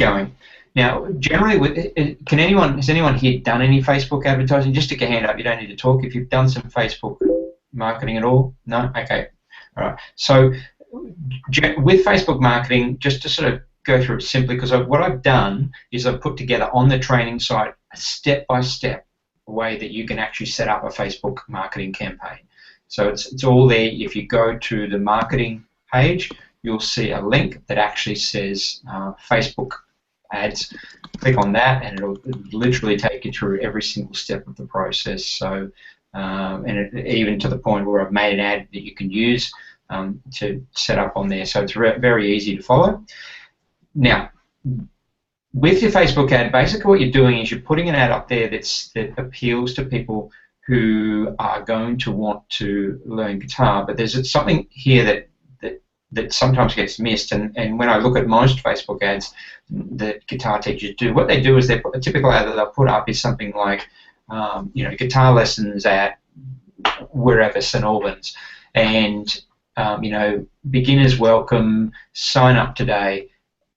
going. Now, generally, has anyone here done any Facebook advertising? Just stick your hand up. You don't need to talk. If you've done some Facebook marketing at all, no? Okay. All right. So with Facebook marketing, just to sort of go through it simply, because what I've done is I've put together on the training site a step-by-step way that you can actually set up a Facebook marketing campaign. So it's all there. If you go to the marketing page, you'll see a link that actually says Facebook ads. Click on that and it'll literally take you through every single step of the process. So even to the point where I've made an ad that you can use to set up on there. So it's very easy to follow. Now, with your Facebook ad, basically what you're doing is you're putting an ad up there that appeals to people who are going to want to learn guitar, but there's something here that sometimes gets missed, and when I look at most Facebook ads that guitar teachers do, what they do is a typical ad that they'll put up is something like, guitar lessons at wherever, St Albans, and beginners welcome, sign up today,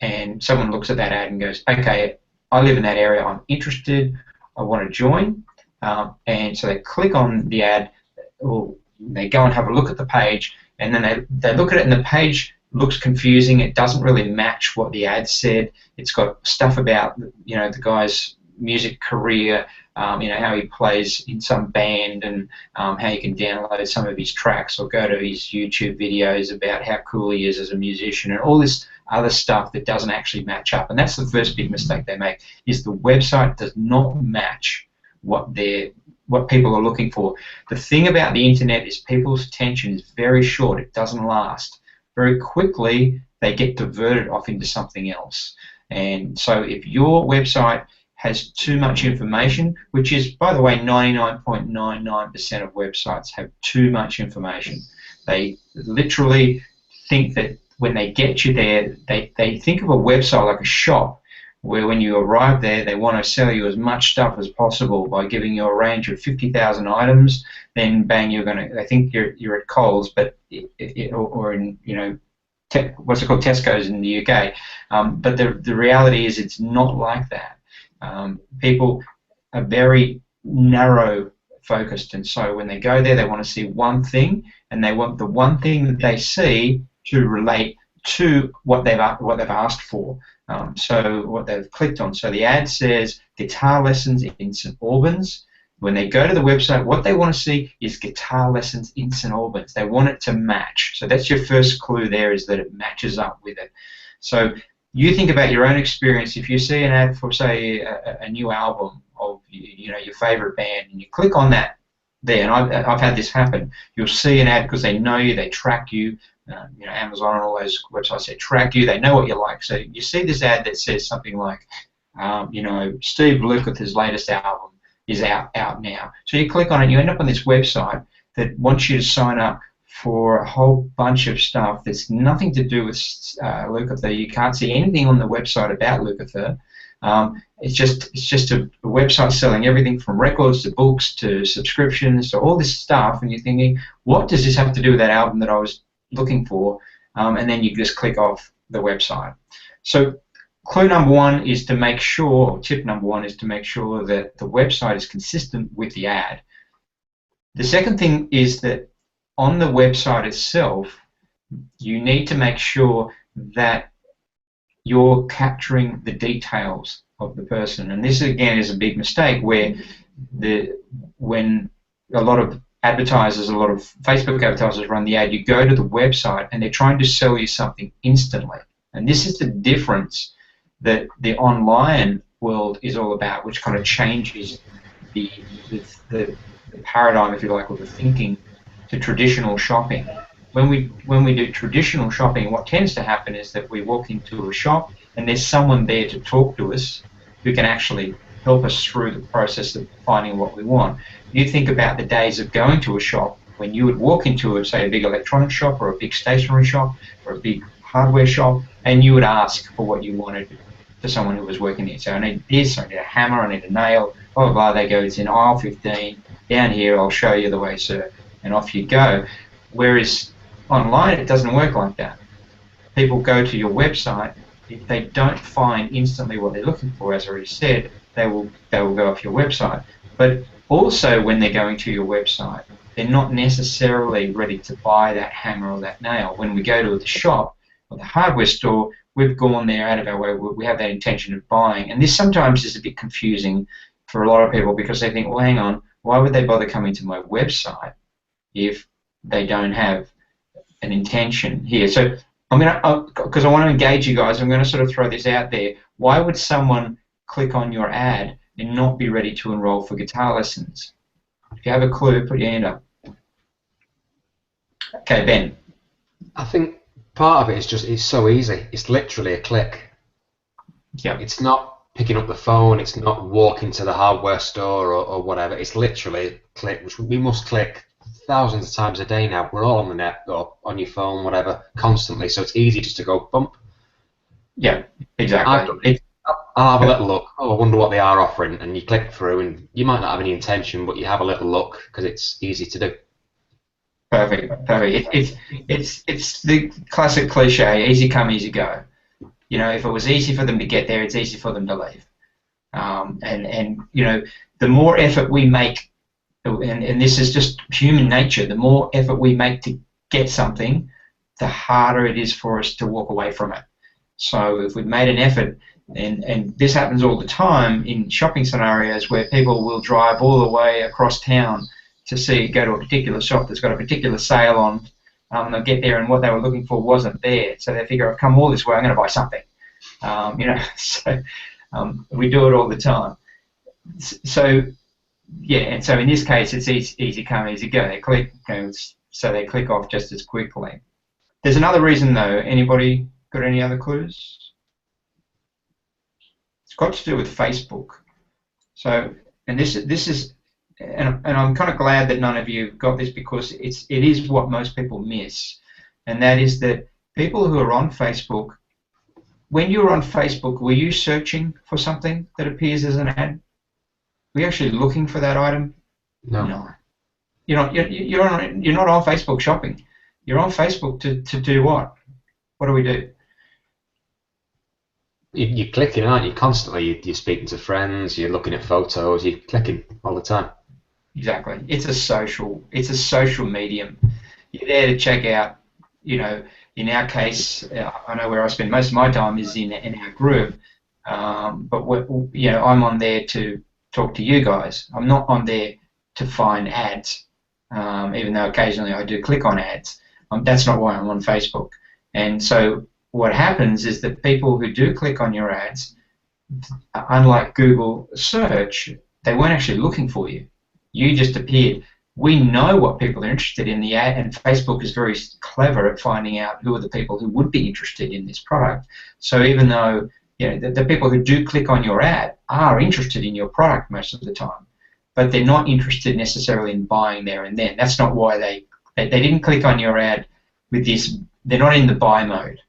and someone looks at that ad and goes, okay, I live in that area, I'm interested, I want to join, and so they click on the ad, or they go and have a look at the page, and then they look at it and the page looks confusing. It doesn't really match what the ad said. It's got stuff about the guy's music career, how he plays in some band, and how you can download some of his tracks or go to his YouTube videos about how cool he is as a musician, and all this other stuff that doesn't actually match up. And that's the first big mistake they make, is the website does not match what people are looking for. The thing about the internet is people's attention is very short. It doesn't last. Very quickly, they get diverted off into something else. And so if your website has too much information, which is, by the way, 99.99% of websites have too much information. They literally think that when they get you there, they think of a website like a shop, where when you arrive there, they want to sell you as much stuff as possible by giving you a range of 50,000 items. Then bang, they think you're at Coles, but or in what's it called, Tesco's in the UK. But the reality is it's not like that. People are very narrow focused, and so when they go there, they want to see one thing, and they want the one thing that they see to relate to what they've asked for. So what they've clicked on. So the ad says guitar lessons in St Albans. When they go to the website, what they want to see is guitar lessons in St Albans. They want it to match. So that's your first clue there, is that it matches up with it. So you think about your own experience. If you see an ad for, say, a new album of your favorite band, and you click on that there, and I've had this happen. You'll see an ad because they know you, they track you. Amazon and all those websites, they track you, they know what you like. So you see this ad that says something like, Steve Lukather's latest album is out now. So you click on it, and you end up on this website that wants you to sign up for a whole bunch of stuff that's nothing to do with Lukather. You can't see anything on the website about Lukather. It's just a website selling everything from records to books to subscriptions to all this stuff, and you're thinking, what does this have to do with that album that I was looking for? And then you just click off the website. So clue number one is to make sure, or tip number one is to make sure that the website is consistent with the ad. The second thing is that on the website itself, you need to make sure that you're capturing the details of the person. And this again is a big mistake, where when a lot of advertisers, a lot of Facebook advertisers run the ad, you go to the website and they're trying to sell you something instantly. And this is the difference that the online world is all about, which kind of changes the paradigm, if you like, or the thinking to traditional shopping. When we do traditional shopping, what tends to happen is that we walk into a shop and there's someone there to talk to us who can actually help us through the process of finding what we want. You think about the days of going to a shop when you would walk into, say, a big electronic shop or a big stationery shop or a big hardware shop, and you would ask for what you wanted to someone who was working there. So I need this, I need a hammer, I need a nail, blah, blah, blah. They go, it's in aisle 15, down here, I'll show you the way, sir, and off you go. Whereas online, it doesn't work like that. People go to your website, if they don't find instantly what they're looking for, as I already said, they will go off your website. But also, when they're going to your website, they're not necessarily ready to buy that hammer or that nail. When we go to the shop or the hardware store, we've gone there out of our way. We have that intention of buying, and this sometimes is a bit confusing for a lot of people because they think, well, hang on, why would they bother coming to my website if they don't have an intention here? So I'm gonna, because I want to engage you guys, I'm going to sort of throw this out there. Why would someone click on your ad and not be ready to enroll for guitar lessons? If you have a clue, put your hand up. Okay, Ben. I think part of it is just, it's so easy. It's literally a click. Yeah. It's not picking up the phone. It's not walking to the hardware store or whatever. It's literally click, which we must click thousands of times a day now. We're all on the net or on your phone, whatever, constantly. So it's easy just to go bump. Yeah, exactly. I'll have a little look. Oh, I wonder what they are offering, and you click through, and you might not have any intention, but you have a little look because it's easy to do. Perfect, perfect. It's the classic cliche: easy come, easy go. You know, if it was easy for them to get there, it's easy for them to leave. And you know, the more effort we make, and this is just human nature, the more effort we make to get something, the harder it is for us to walk away from it. So if we've made an effort, and this happens all the time in shopping scenarios where people will drive all the way across town to go to a particular shop that's got a particular sale on, and they'll get there and what they were looking for wasn't there. So they figure, I've come all this way, I'm going to buy something. You know, so we do it all the time. So yeah, and so in this case, it's easy come, easy go. They click, so they click off just as quickly. There's another reason though. Anybody got any other clues? It's got to do with Facebook. So, and this is, and I'm kind of glad that none of you got this because it is what most people miss, and that is that people who are on Facebook, when you're on Facebook, were you searching for something that appears as an ad? Were you actually looking for that item? No. You're not on Facebook shopping. You're on Facebook to do what? What do we do? You're clicking, aren't you? Constantly. You're speaking to friends. You're looking at photos. You're clicking all the time. Exactly. It's a social medium. You're there to check out. You know, in our case, I know where I spend most of my time is in our group. But you know, I'm on there to talk to you guys. I'm not on there to find ads, even though occasionally I do click on ads. That's not why I'm on Facebook. And so what happens is that people who do click on your ads, unlike Google search, they weren't actually looking for you. You just appeared. We know what people are interested in the ad, and Facebook is very clever at finding out who are the people who would be interested in this product. So even though the people who do click on your ad are interested in your product most of the time, but they're not interested necessarily in buying there and then. That's not why they didn't click on your ad with this. They're not in the buy mode.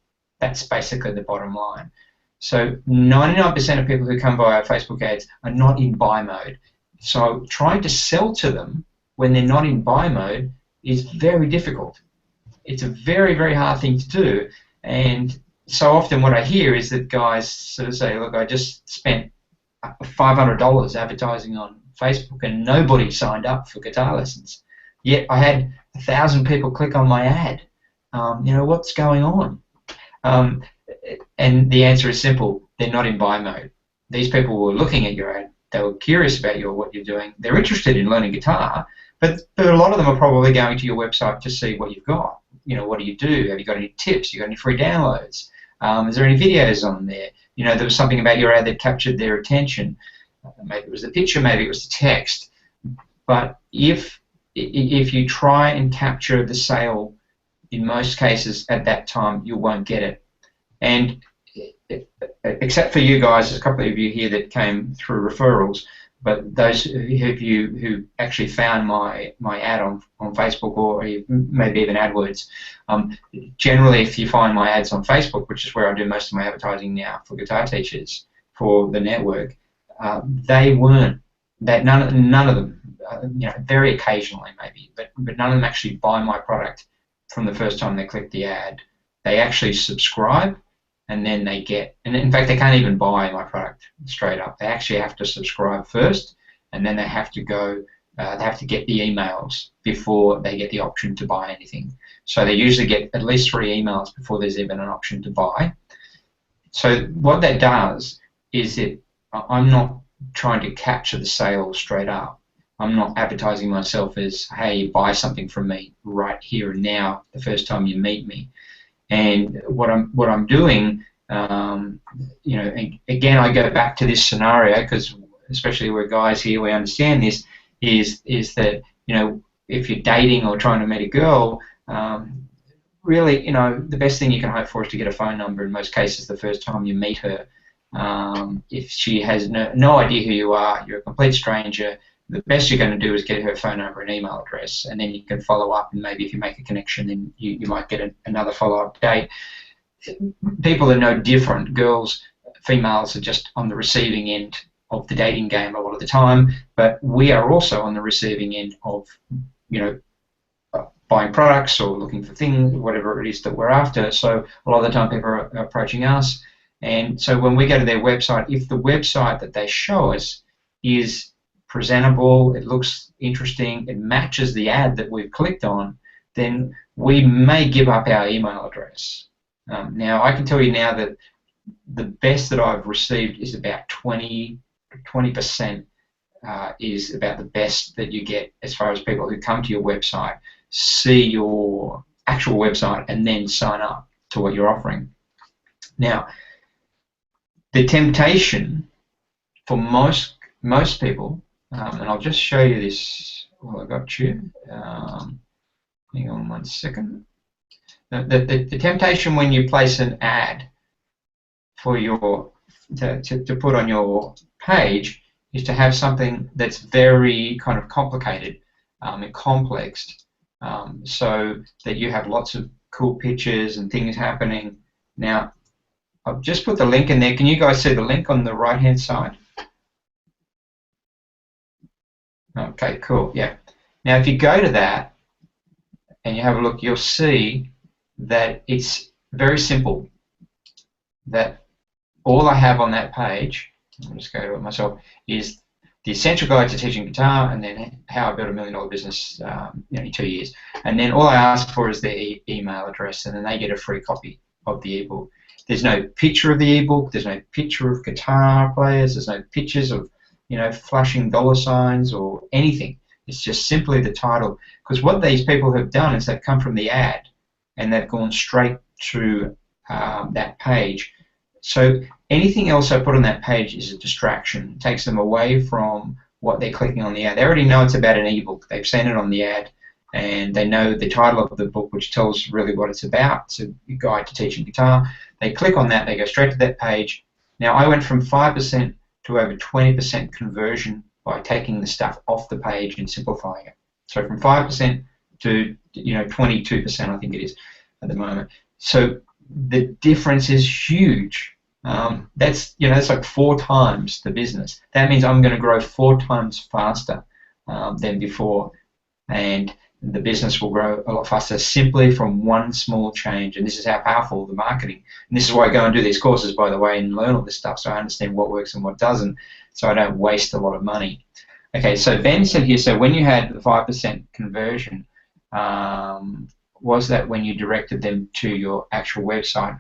That's basically the bottom line. So 99% of people who come via Facebook ads are not in buy mode. So trying to sell to them when they're not in buy mode is very difficult. It's a very, very hard thing to do. And so often what I hear is that guys sort of say, look, I just spent $500 advertising on Facebook and nobody signed up for guitar lessons. Yet I had 1,000 people click on my ad. You know, what's going on? And the answer is simple. They're not in buy mode. These people were looking at your ad. They were curious about what you're doing. They're interested in learning guitar, but a lot of them are probably going to your website to see what you've got. You know, what do you do? Have you got any tips? You got any free downloads? Is there any videos on there? You know, there was something about your ad that captured their attention. Maybe it was the picture, maybe it was the text. But if you try and capture the sale, in most cases at that time, you won't get it. And except for you guys, there's a couple of you here that came through referrals, but those of you who actually found my ad on Facebook or maybe even AdWords, generally if you find my ads on Facebook, which is where I do most of my advertising now for guitar teachers for the network, they weren't, that none of them, you know, very occasionally maybe, but none of them actually buy my product from the first time they click the ad. They actually subscribe and then they get, and in fact they can't even buy my product straight up. They actually have to subscribe first, and then they have to go, they have to get the emails before they get the option to buy anything. So they usually get at least 3 emails before there's even an option to buy. So what that does is I'm not trying to capture the sale straight up. I'm not advertising myself as, hey, buy something from me right here and now the first time you meet me. And what I'm doing, you know, again, I go back to this scenario because, especially we're guys here, we understand this. Is that, you know, if you're dating or trying to meet a girl, really, you know, the best thing you can hope for is to get a phone number. In most cases, the first time you meet her, if she has no idea who you are, you're a complete stranger. The best you're going to do is get her phone number and email address, and then you can follow up, and maybe if you make a connection, then you might get another follow-up date. People are no different. Girls, females are just on the receiving end of the dating game a lot of the time, but we are also on the receiving end of, you know, buying products or looking for things, whatever it is that we're after. So a lot of the time people are approaching us, and so when we go to their website, if the website that they show us is presentable, it looks interesting, it matches the ad that we've clicked on, then we may give up our email address. Now, I can tell you now that the best that I've received is about 20% is about the best that you get as far as people who come to your website, see your actual website, and then sign up to what you're offering. Now, the temptation for most people, and I'll just show you this while I got you. Hang on 1 second. The temptation when you place an ad for your to put on your page is to have something that's very kind of complicated and complex, so that you have lots of cool pictures and things happening. Now, I've just put the link in there. Can you guys see the link on the right-hand side? Okay, cool. Yeah. Now, if you go to that and you have a look, you'll see that it's very simple. That all I have on that page, I'll just go to it myself, is the essential guide to teaching guitar, and then how I built $1 million business in 2 years. And then all I ask for is their email address, and then they get a free copy of the ebook. There's no picture of the ebook. There's no picture of guitar players. There's no pictures of, you know, flashing dollar signs or anything. It's just simply the title. Because what these people have done is they've come from the ad and they've gone straight to that page. So anything else I put on that page is a distraction. It takes them away from what they're clicking on the ad. They already know it's about an ebook. They've seen it on the ad, and they know the title of the book, which tells really what it's about. It's a guide to teaching guitar. They click on that. They go straight to that page. Now, I went from 5% to over 20% conversion by taking the stuff off the page and simplifying it. So from 5% to 22%, I think it is at the moment. So the difference is huge. That's like 4 times the business. That means I'm going to grow 4 times faster than before, and the business will grow a lot faster simply from one small change. And this is how powerful the marketing. And this is why I go and do these courses, by the way, and learn all this stuff, so I understand what works and what doesn't, so I don't waste a lot of money. Okay, so Ben said here, so when you had the 5% conversion, was that when you directed them to your actual website?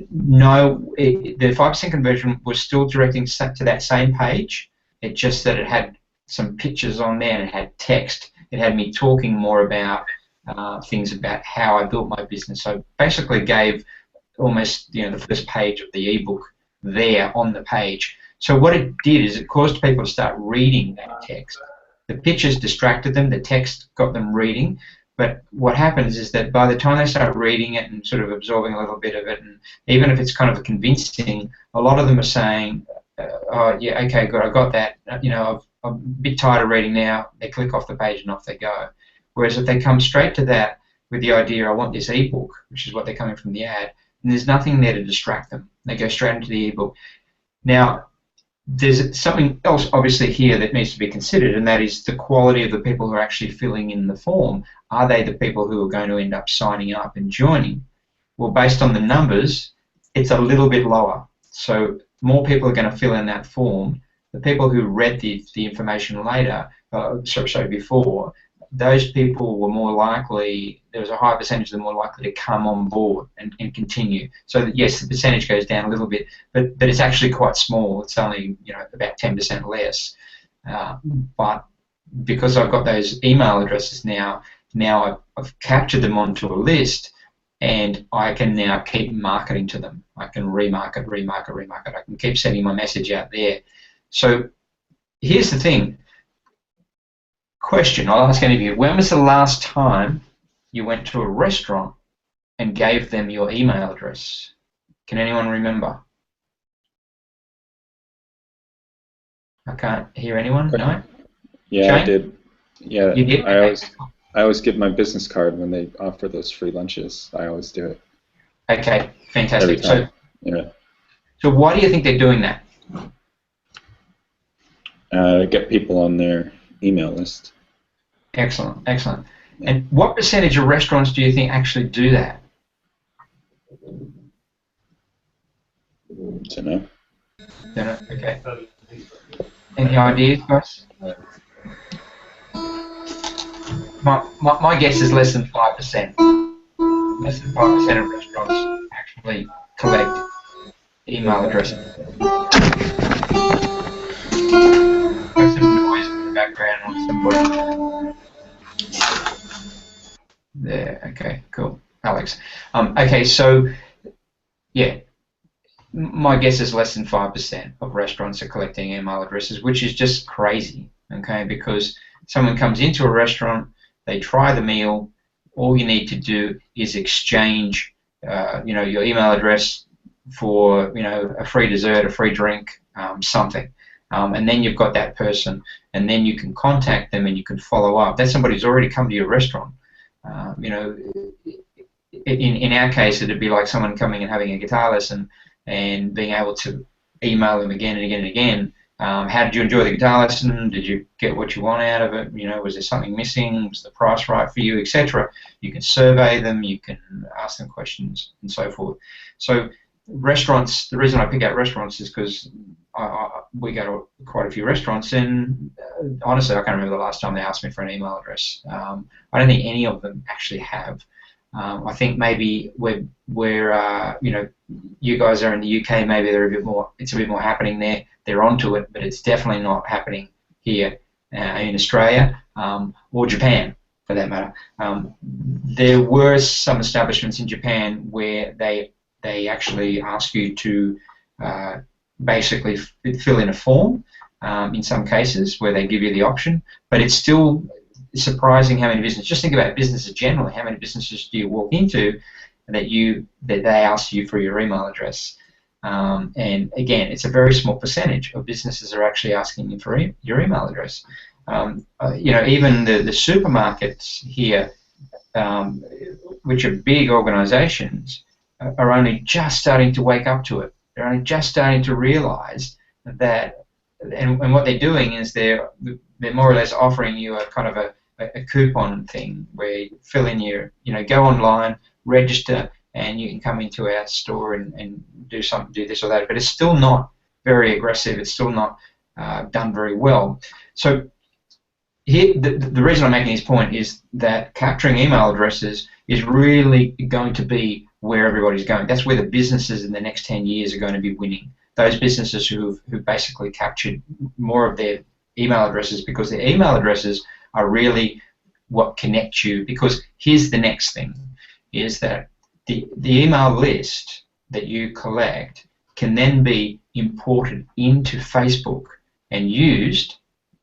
No, the 5% conversion was still directing to that same page. It's just that it had some pictures on there and it had text. It had me talking more about things about how I built my business. So basically gave almost the first page of the ebook there on the page. So what it did is it caused people to start reading that text. The pictures distracted them, the text got them reading. But what happens is that by the time they start reading it and sort of absorbing a little bit of it, and even if it's kind of convincing, a lot of them are saying, oh, yeah, okay, good, I got that. I'm a bit tired of reading now. They click off the page and off they go. Whereas if they come straight to that with the idea, I want this ebook, which is what they're coming from the ad, and there's nothing there to distract them. They go straight into the ebook. Now, there's something else obviously here that needs to be considered, and that is the quality of the people who are actually filling in the form. Are they the people who are going to end up signing up and joining? Well, based on the numbers, it's a little bit lower. So more people are going to fill in that form. The people who read the information later, before, those people were more likely, there was a high percentage of them more likely to come on board and continue. So that, yes, the percentage goes down a little bit, but it's actually quite small. It's only, you know, about 10% less. But because I've got those email addresses now I've captured them onto a list, and I can now keep marketing to them. I can remarket. I can keep sending my message out there. So here's the thing. Question, I'll ask any of you. When was the last time you went to a restaurant and gave them your email address? Can anyone remember? I can't hear anyone, no? Yeah, Shane? I did. Yeah, You did? I always give my business card when they offer those free lunches. I always do it. Okay, fantastic. Every time. Yeah. So why do you think they're doing that? Get people on their email list. Excellent, excellent. And what percentage of restaurants do you think actually do that? Don't know. Don't know? Okay. Any ideas, guys? My guess is less than 5%. Less than 5% of restaurants actually collect email addresses. There's some noise in the background on somebody. There, okay, cool. Alex. Okay, so, yeah, my guess is less than 5% of restaurants are collecting email addresses, which is just crazy, okay, because someone comes into a restaurant, they try the meal, all you need to do is exchange, you know, your email address for, you know, a free dessert, a free drink, something. And then you've got that person, and then you can contact them and you can follow up. That's somebody who's already come to your restaurant. You know, in our case, it'd be like someone coming and having a guitar lesson and being able to email them again and again and again. How did you enjoy the guitar lesson? Did you get what you want out of it? You know, was there something missing? Was the price right for you, etc.? You can survey them, you can ask them questions, and so forth. So restaurants, the reason I pick out restaurants is because we go to quite a few restaurants, and honestly, I can't remember the last time they asked me for an email address. I don't think any of them actually have. I think maybe where you know, you guys are in the UK, maybe they're a bit more. It's a bit more happening there. They're onto it, but it's definitely not happening here in Australia or Japan, for that matter. There were some establishments in Japan where they actually ask you to basically fill in a form in some cases where they give you the option, but it's still surprising how many businesses. Just think about businesses generally. How many businesses do you walk into that they ask you for your email address? And again, it's a very small percentage of businesses are actually asking you for your email address. You know, even the supermarkets here, which are big organisations, are only just starting to wake up to it. They're only just starting to realise that, and what they're doing is they're more or less offering you a kind of a coupon thing where you fill in your, you know, go online, register, and you can come into our store and do this or that. But it's still not very aggressive. It's still not done very well. So here, the reason I'm making this point is that capturing email addresses is really going to be where everybody's going. That's where the businesses in the next 10 years are going to be winning. Those businesses who've basically captured more of their email addresses, because their email addresses are really what connect you. Because here's the next thing, is that the email list that you collect can then be imported into Facebook and used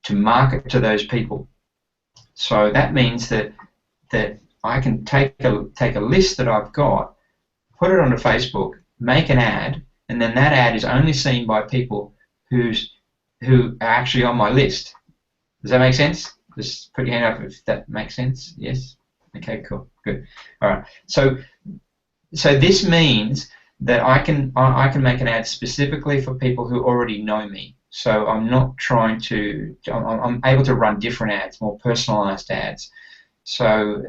to market to those people. So that means that I can take a list that I've got, put it onto Facebook, make an ad, and then that ad is only seen by people who are actually on my list. Does that make sense? Just put your hand up if that makes sense. Yes? Okay, cool. Good. All right. So this means that I can make an ad specifically for people who already know me. So I'm not trying to, I'm able to run different ads, more personalized ads. So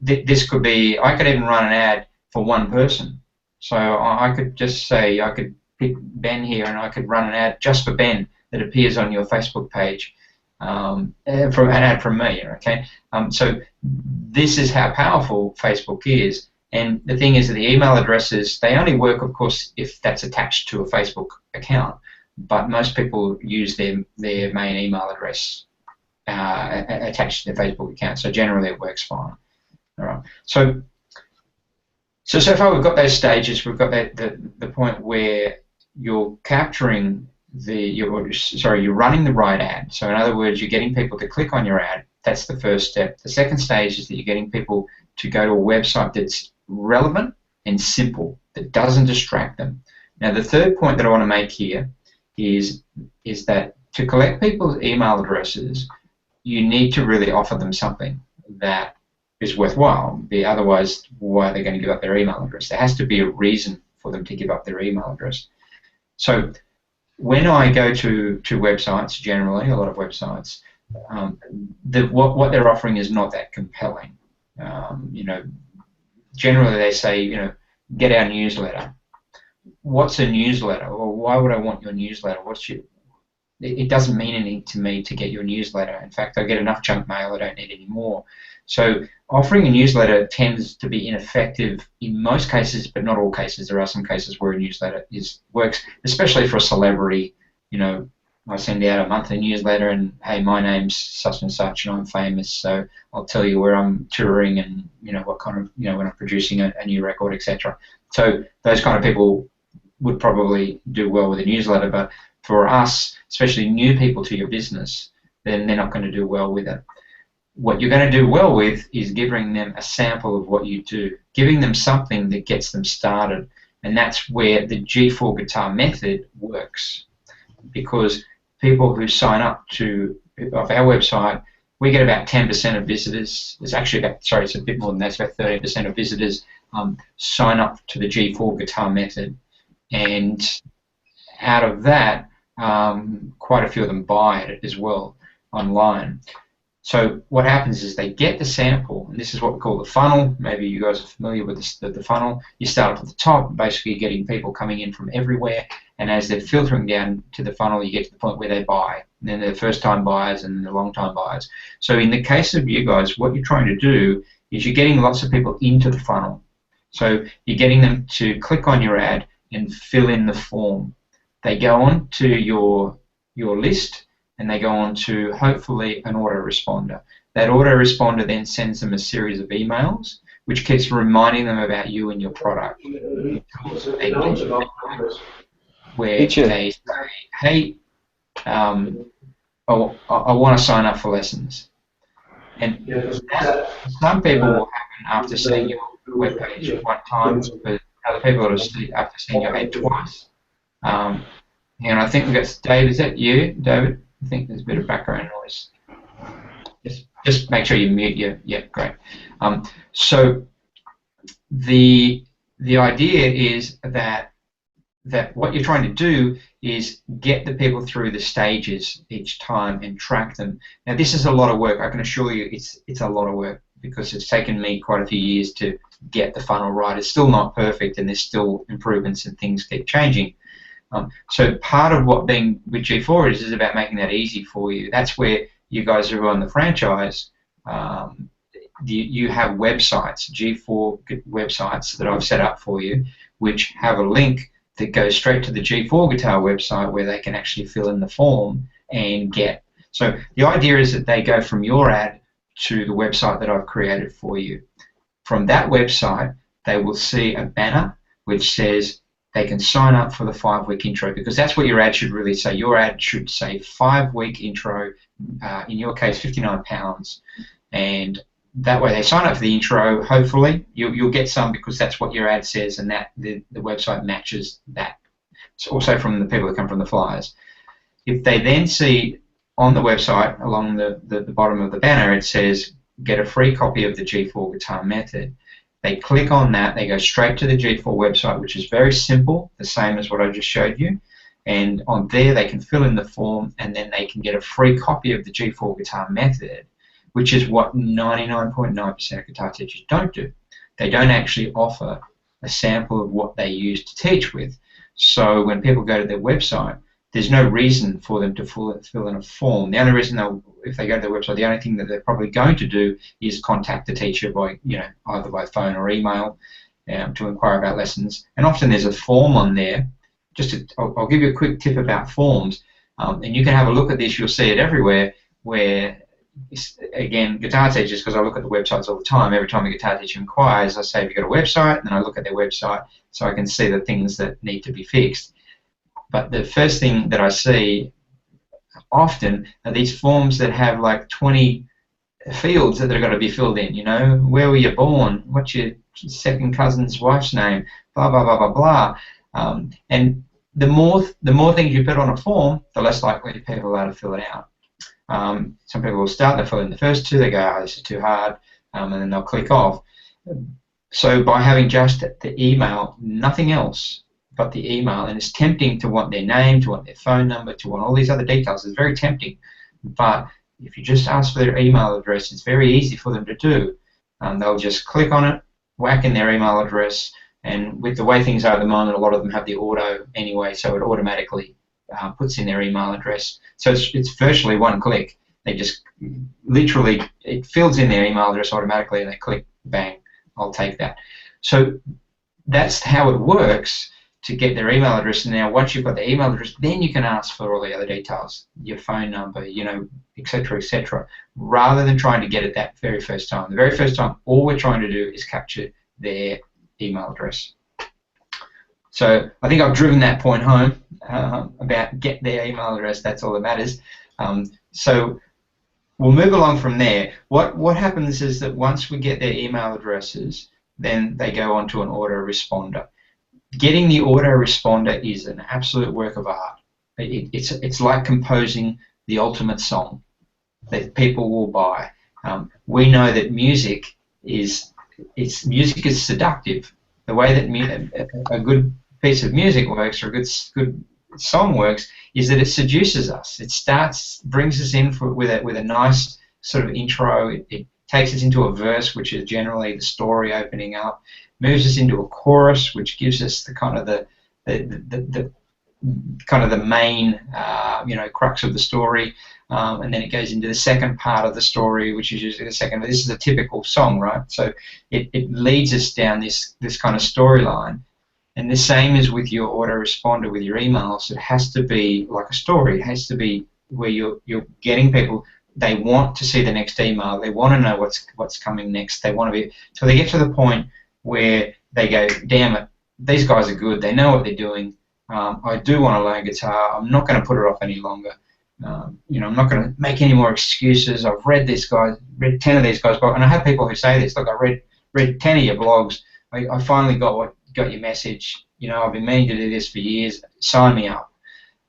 this could be, I could even run an ad for one person. So I could just say, I could pick Ben here and I could run an ad just for Ben that appears on your Facebook page, from an ad from me, okay? So this is how powerful Facebook is. And the thing is that the email addresses, they only work, of course, if that's attached to a Facebook account. But most people use their main email address attached to their Facebook account. So generally it works fine. All right. So far we've got those stages. We've got the point where you're capturing you're running the right ad. So in other words, you're getting people to click on your ad. That's the first step. The second stage is that you're getting people to go to a website that's relevant and simple, that doesn't distract them. Now the third point that I want to make here is that to collect people's email addresses, you need to really offer them something that is worthwhile. Otherwise, why are they going to give up their email address? There has to be a reason for them to give up their email address. So when I go to websites, generally, a lot of websites, what they're offering is not that compelling. Generally they say, get our newsletter. What's a newsletter? Or why would I want your newsletter? It doesn't mean anything to me to get your newsletter. In fact, I get enough junk mail, I don't need any more. So offering a newsletter tends to be ineffective in most cases, but not all cases. There are some cases where a newsletter works, especially for a celebrity. I send out a monthly newsletter and, hey, my name's such and such and I'm famous, so I'll tell you where I'm touring and, what kind of, when I'm producing a new record, etc. So those kind of people would probably do well with a newsletter, but for us, especially new people to your business, then they're not going to do well with it. What you're going to do well with is giving them a sample of what you do, giving them something that gets them started, and that's where the G4 Guitar method works, because people who sign up off our website, we get about 10% of visitors. It's actually it's a bit more than that. It's about 30% of visitors sign up to the G4 Guitar method, and out of that, quite a few of them buy it as well online. So what happens is they get the sample, and this is what we call the funnel. Maybe you guys are familiar with the funnel. You start at the top, basically getting people coming in from everywhere, and as they're filtering down to the funnel, you get to the point where they buy. And then they're first-time buyers and the long-time buyers. So in the case of you guys, what you're trying to do is you're getting lots of people into the funnel. So you're getting them to click on your ad and fill in the form. They go on to your list, and they go on to, hopefully, an autoresponder. That autoresponder then sends them a series of emails, which keeps reminding them about you and your product. Where they say, hey, I want to sign up for lessons. And some people will happen after seeing your webpage one time, but other people will see after seeing your ad twice. And I think we've got Dave. Is that you, David? I think there's a bit of background noise. Just make sure you mute your. Yeah, great. So the idea is that what you're trying to do is get the people through the stages each time and track them. Now this is a lot of work. I can assure you it's a lot of work, because it's taken me quite a few years to get the funnel right. It's still not perfect, and there's still improvements and things keep changing. So part of what being with G4 is about making that easy for you. That's where you guys who run the franchise, you have websites, G4 websites that I've set up for you, which have a link that goes straight to the G4 Guitar website where they can actually fill in the form and get. So the idea is that they go from your ad to the website that I've created for you. From that website, they will see a banner which says they can sign up for the 5-week intro, because that's what your ad should really say. Your ad should say 5-week intro, in your case £59, and that way they sign up for the intro. Hopefully you'll get some, because that's what your ad says, and that the website matches that. It's also from the people that come from the flyers. If they then see on the website along the bottom of the banner it says get a free copy of the G4 Guitar method, they click on that, they go straight to the G4 website, which is very simple, the same as what I just showed you, and on there they can fill in the form, and then they can get a free copy of the G4 Guitar method, which is what 99.9% of guitar teachers don't do. They don't actually offer a sample of what they use to teach with. So when people go to their website, there's no reason for them to fill in a form. The only reason if they go to their website, the only thing that they're probably going to do is contact the teacher by, either by phone or email to inquire about lessons. And often there's a form on there. I'll give you a quick tip about forms, and you can have a look at this. You'll see it everywhere. Where, again, guitar teachers, because I look at the websites all the time. Every time a guitar teacher inquires, I say, have you got a website? And then I look at their website so I can see the things that need to be fixed. But the first thing that I see often are these forms that have like 20 fields that are going to be filled in. Where were you born? What's your second cousin's wife's name? Blah blah blah blah blah. And the more things you put on a form, the less likely people are to fill it out. Some people will start to fill in the first two. They go, oh, this is too hard, and then they'll click off. So by having just the email, nothing else but the email, and it's tempting to want their name, to want their phone number, to want all these other details. It's very tempting, but if you just ask for their email address, it's very easy for them to do. They'll just click on it, whack in their email address, and with the way things are at the moment, a lot of them have the auto anyway, so it automatically puts in their email address. So it's virtually one click. They just literally, it fills in their email address automatically, and they click, bang, I'll take that. So that's how it works to get their email address. And now once you've got the email address, then you can ask for all the other details, your phone number, etc., rather than trying to get it that very first time. The very first time, all we're trying to do is capture their email address. So I think I've driven that point home about get their email address. That's all that matters. So we'll move along from there. What happens is that once we get their email addresses, then they go on to an autoresponder. Getting the autoresponder is an absolute work of art. It's like composing the ultimate song that people will buy. We know that music is seductive. The way that a good piece of music works, or a good song works, is that it seduces us. It brings us in with a nice sort of intro. It takes us into a verse, which is generally the story opening up, moves us into a chorus, which gives us the kind of the main crux of the story, and then it goes into the second part of the story, which is usually the second. This is a typical song, right? So it leads us down this kind of storyline. And the same is with your autoresponder, with your emails. It has to be like a story. It has to be where you're getting people. They want to see the next email. They want to know what's coming next. They want to be, so they get to the point where they go, damn it, these guys are good. They know what they're doing. I do want to learn guitar. I'm not going to put it off any longer. I'm not going to make any more excuses. I've read 10 of these guys' blogs, and I have people who say this. Look, I read 10 of your blogs. I finally got your message. I've been meaning to do this for years. Sign me up.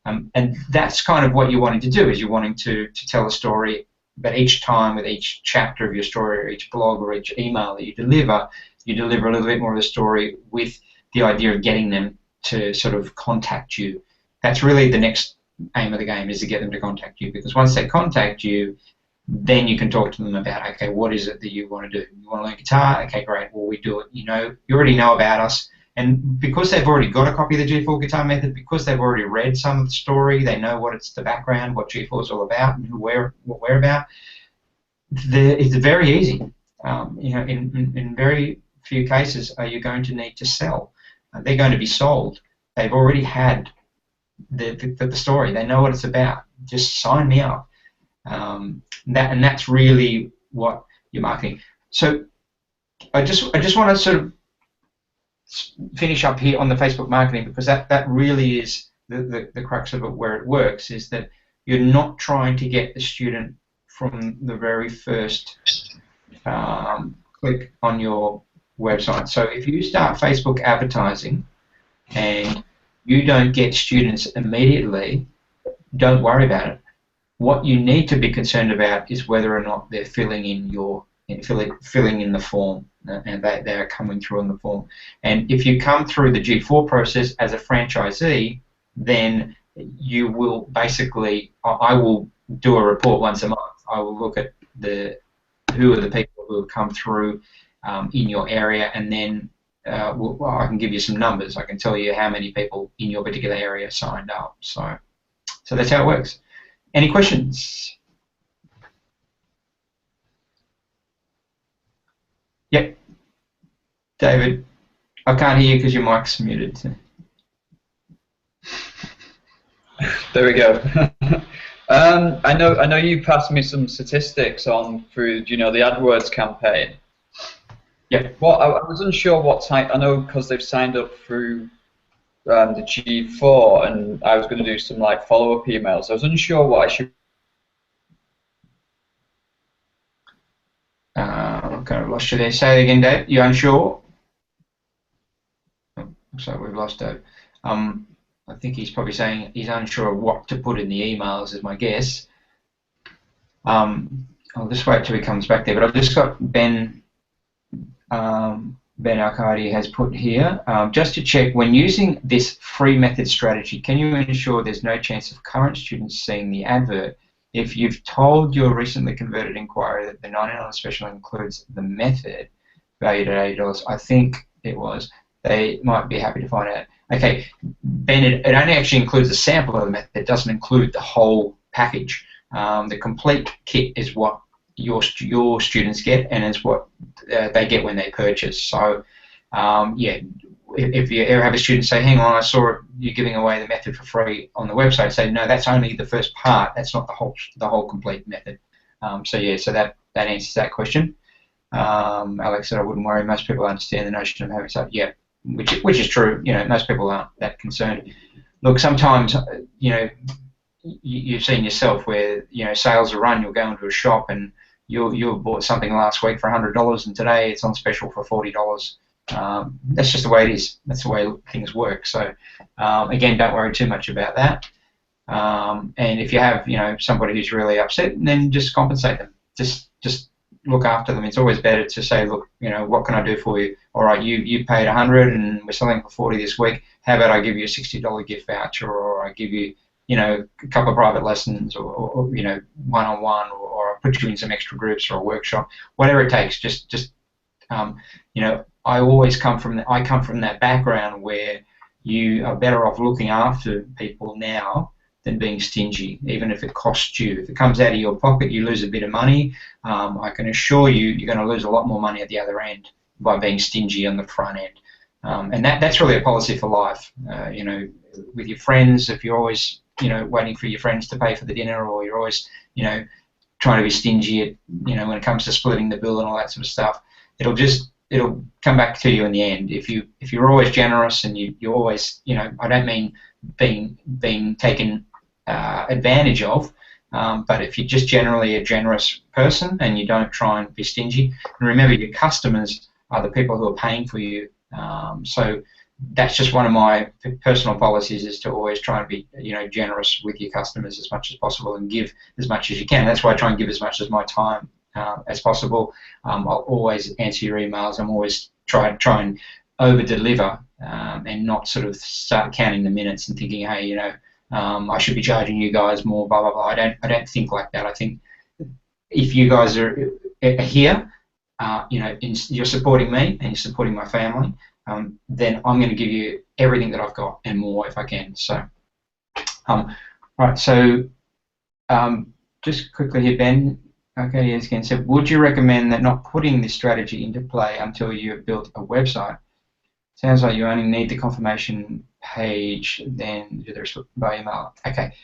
And that's kind of what you're wanting to do, is you're wanting to tell a story, but each time with each chapter of your story, or each blog, or each email that you deliver a little bit more of the story with the idea of getting them to sort of contact you. That's really the next aim of the game, is to get them to contact you, because once they contact you, then you can talk to them about, okay, what is it that you want to do? You want to learn guitar? Okay, great. Well, we do it. You already know about us. And because they've already got a copy of the G4 Guitar Method, because they've already read some of the story, they know what it's the background, what G4 is all about, and what we're about. It's very easy. In very few cases are you going to need to sell. They're going to be sold. They've already had the story. They know what it's about. Just sign me up. And that's really what you're marketing. So I just want to sort of finish up here on the Facebook marketing, because that really is the crux of it, where it works, is that you're not trying to get the student from the very first click on your website. So if you start Facebook advertising and you don't get students immediately, don't worry about it. What you need to be concerned about is whether or not they're filling in the form, and they are coming through in the form. And if you come through the G4 process as a franchisee, then you will basically, I will do a report once a month. I will look at who are the people who have come through in your area, and then well, I can give you some numbers. I can tell you how many people in your particular area signed up. So that's how it works. Any questions? Yep. David, I can't hear you because your mic's muted. There we go. I know you passed me some statistics on through the AdWords campaign. Yeah. Well, I was unsure what type. I know because they've signed up through the G4, and I was going to do some like follow-up emails. I was unsure what I should. Kind of lost you there. Say it again, Dave. You unsure? Oh, looks like we've lost Dave. I think he's probably saying he's unsure of what to put in the emails, is my guess. I'll just wait till he comes back there. But I've just got Ben Arcadi has put here, just to check, when using this free method strategy, can you ensure there's no chance of current students seeing the advert? If you've told your recently converted inquiry that the $99 special includes the method valued at $80, I think it was, they might be happy to find out. Okay, Ben, it only actually includes a sample of the method. It doesn't include the whole package. The complete kit is what your students get, and it's what they get when they purchase. So, yeah, if you ever have a student say, hang on, I saw you giving away the method for free on the website, say, no, that's only the first part. That's not the whole complete method. So yeah, so that answers that question. Alex said, I wouldn't worry. Most people understand the notion of having so yeah, which is true. Most people aren't that concerned. Look, sometimes, you've seen yourself where sales are run. You'll go into a shop and you bought something last week for $100, and today it's on special for $40. That's just the way it is. That's the way things work. So again, don't worry too much about that. And if you have somebody who's really upset, then just compensate them. Just look after them. It's always better to say, look, what can I do for you? All right, you paid $100 and we're selling for $40 this week. How about I give you a $60 gift voucher, or I give you a couple of private lessons, or one-on-one, or I put you in some extra groups or a workshop, whatever it takes. Just I always come from that background where you are better off looking after people now than being stingy, even if it costs you. If it comes out of your pocket, you lose a bit of money. I can assure you, you're going to lose a lot more money at the other end by being stingy on the front end. And that's really a policy for life. With your friends, if you're always waiting for your friends to pay for the dinner, or you're always trying to be stingy at, when it comes to splitting the bill and all that sort of stuff, it'll come back to you in the end. If you're always generous and you always, I don't mean being taken advantage of, but if you're just generally a generous person and you don't try and be stingy, and remember, your customers are the people who are paying for you. So that's just one of my personal policies, is to always try and be generous with your customers as much as possible, and give as much as you can. That's why I try and give as much as my time as possible. I'll always answer your emails. I'm always try and over deliver, and not sort of start counting the minutes and thinking, hey, I should be charging you guys more, blah blah blah. I don't think like that. I think if you guys are here, you're supporting me and you're supporting my family, then I'm going to give you everything that I've got and more if I can. So, right. So, just quickly here, Ben. Okay, yes, again. So, would you recommend that not putting this strategy into play until you have built a website? Sounds like you only need the confirmation page, then do the rest by email. Okay.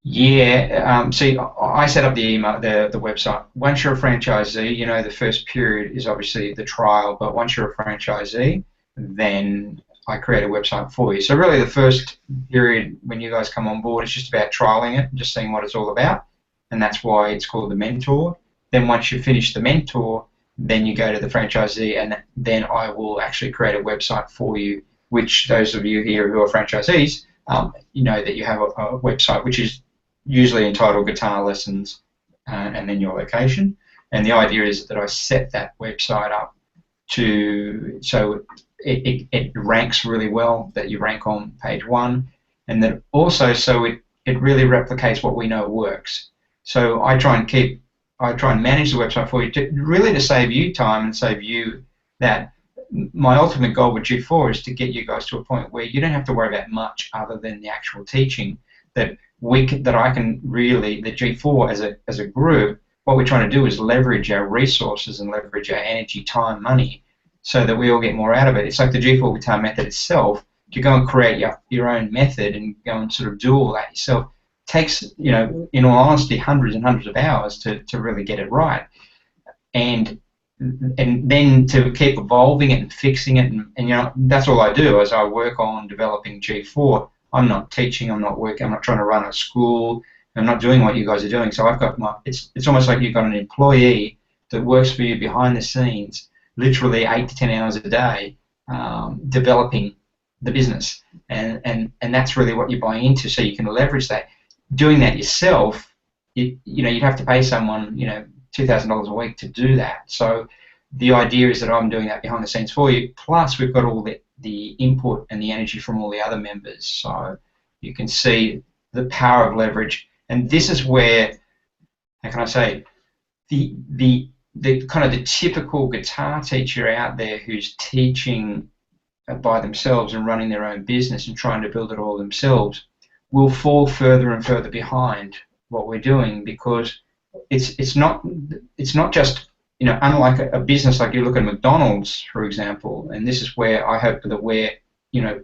Yeah. See, I set up the email, the website. Once you're a franchisee, the first period is obviously the trial. But once you're a franchisee, then I create a website for you. So really, the first period when you guys come on board is just about trialing it, just seeing what it's all about, and that's why it's called the mentor. Then once you finish the mentor, then you go to the franchisee, and then I will actually create a website for you, which those of you here who are franchisees, you know that you have a website which is usually entitled Guitar Lessons, and then your location. And the idea is that I set that website up so it ranks really well, that you rank on page 1, and that also so it really replicates what we know works. So I try and manage the website for you, to save you time and save you that. my ultimate goal with G4 is to get you guys to a point where you don't have to worry about much other than the actual teaching. That I can really, the G4 as a group, what we're trying to do is leverage our resources and leverage our energy, time, money, so that we all get more out of it. It's like the G4 guitar method itself. To go and create your own method and go and sort of do all that yourself takes, you know, in all honesty, hundreds and hundreds of hours to really get it right. And then to keep evolving it and fixing it, and you know, that's all I do as I work on developing G4. I'm not teaching, I'm not working, I'm not trying to run a school, I'm not doing what you guys are doing. So I've got it's almost like you've got an employee that works for you behind the scenes, literally 8 to 10 hours a day, developing the business, and that's really what you're buying into. So you can leverage that. Doing that yourself, you know, you'd have to pay someone, you know, $2,000 a week to do that. So the idea is that I'm doing that behind the scenes for you. Plus, we've got all the input and the energy from all the other members. So you can see the power of leverage. And this is where, how can I say, the kind of the typical guitar teacher out there who's teaching by themselves and running their own business and trying to build it all themselves will fall further and further behind what we're doing, because it's not just, you know, unlike a business like you look at McDonald's, for example, and this is where I hope that we're, you know,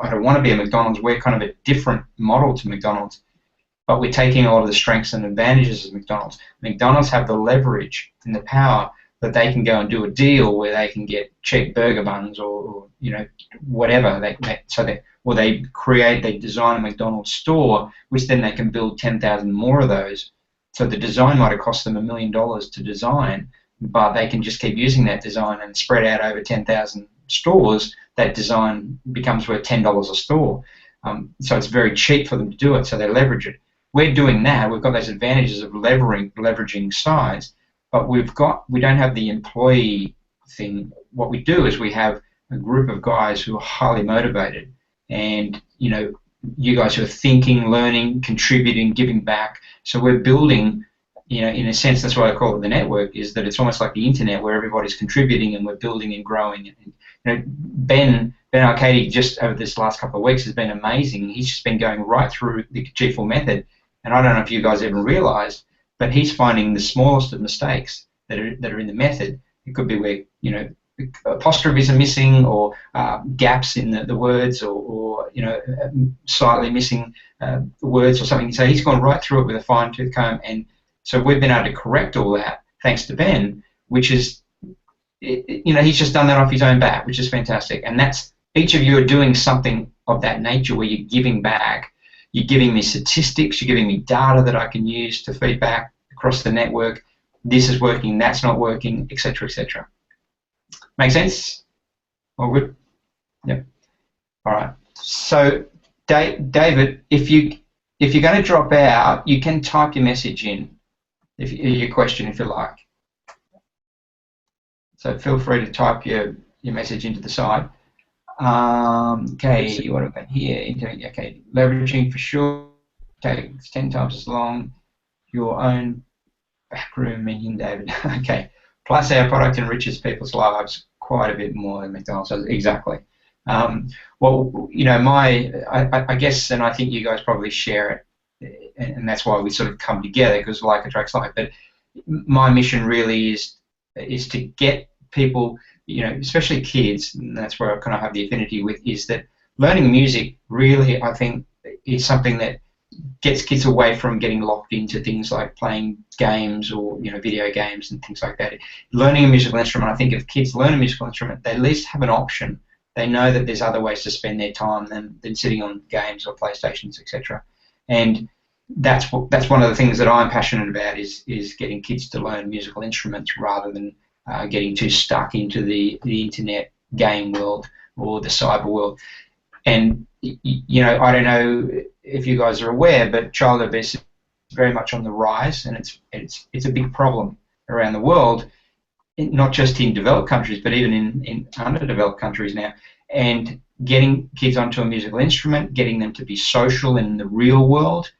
I don't want to be a McDonald's, we're kind of a different model to McDonald's, but we're taking a lot of the strengths and advantages of McDonald's. McDonald's have the leverage and the power that they can go and do a deal where they can get cheap burger buns or you know, whatever. They design a McDonald's store, which then they can build 10,000 more of those. So the design might have cost them $1 million to design, but they can just keep using that design and spread out over 10,000 stores. That design becomes worth $10 a store. So it's very cheap for them to do it, so they leverage it. We're doing that. We've got those advantages of leveraging size, but we don't have the employee thing. What we do is we have a group of guys who are highly motivated, and you know, you guys who are thinking, learning, contributing, giving back. So we're building, you know, in a sense, that's why I call it the network, is that it's almost like the internet where everybody's contributing and we're building and growing. And, you know, Ben Arcady, just over this last couple of weeks, has been amazing. He's just been going right through the G4 method, and I don't know if you guys even realized, but he's finding the smallest of mistakes that are in the method. It could be where, you know, apostrophes are missing, or gaps in the words, or you know, slightly missing words or something. So he's gone right through it with a fine-tooth comb, and so we've been able to correct all that thanks to Ben, which is, you know, he's just done that off his own bat, which is fantastic. And that's, each of you are doing something of that nature where you're giving back. You're giving me statistics, you're giving me data that I can use to feedback across the network. This is working, that's not working, etc., etc. Make sense? All good? Yep. All right. So, David, if you're going to drop out, you can type your message in, your question, if you like. So feel free to type your message into the side. Okay, what about here? Okay, leveraging for sure takes 10 times as long. Your own backroom menu, David. Okay. Plus, our product enriches people's lives quite a bit more than McDonald's does. Exactly. Well, you know, I guess, and I think you guys probably share it, and that's why we sort of come together, because like attracts like. But my mission really is to get people, you know, especially kids, and that's where I kind of have the affinity with, is that learning music really, I think, is something that gets kids away from getting locked into things like playing games or, you know, video games and things like that. Learning a musical instrument, I think if kids learn a musical instrument, they at least have an option. They know that there's other ways to spend their time than sitting on games or PlayStations, etc. And that's one of the things that I'm passionate about, is getting kids to learn musical instruments rather than getting too stuck into the internet game world or the cyber world. And you know, I don't know if you guys are aware, but child abuse is very much on the rise, and it's a big problem around the world, not just in developed countries, but even in underdeveloped countries now. And getting kids onto a musical instrument, getting them to be social in the real world,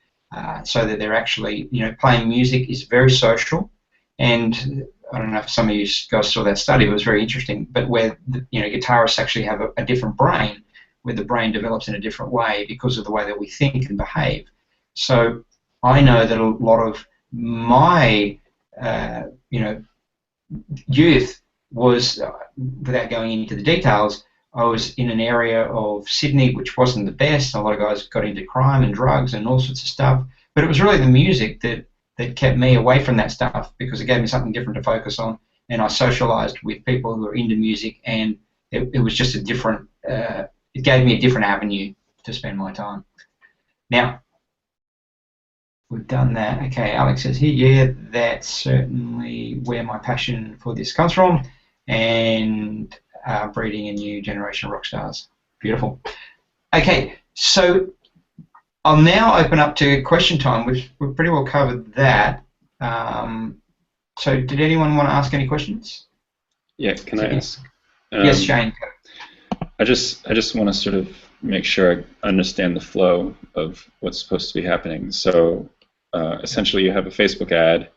so that they're actually, you know, playing music is very social. And I don't know if some of you guys saw that study. It was very interesting. But where guitarists actually have a different brain, where the brain develops in a different way because of the way that we think and behave. So I know that a lot of my youth was, without going into the details, I was in an area of Sydney which wasn't the best. A lot of guys got into crime and drugs and all sorts of stuff. But it was really the music that kept me away from that stuff, because it gave me something different to focus on. And I socialized with people who were into music, and it was just a different, it gave me a different avenue to spend my time. Now, we've done that. Okay, Alex says here, yeah, that's certainly where my passion for this comes from, and breeding a new generation of rock stars. Beautiful. Okay, so I'll now open up to question time. We've pretty well covered that. So did anyone want to ask any questions? Yeah, can I ask? Yes, Shane. I just want to sort of make sure I understand the flow of what's supposed to be happening. So essentially you have a Facebook ad,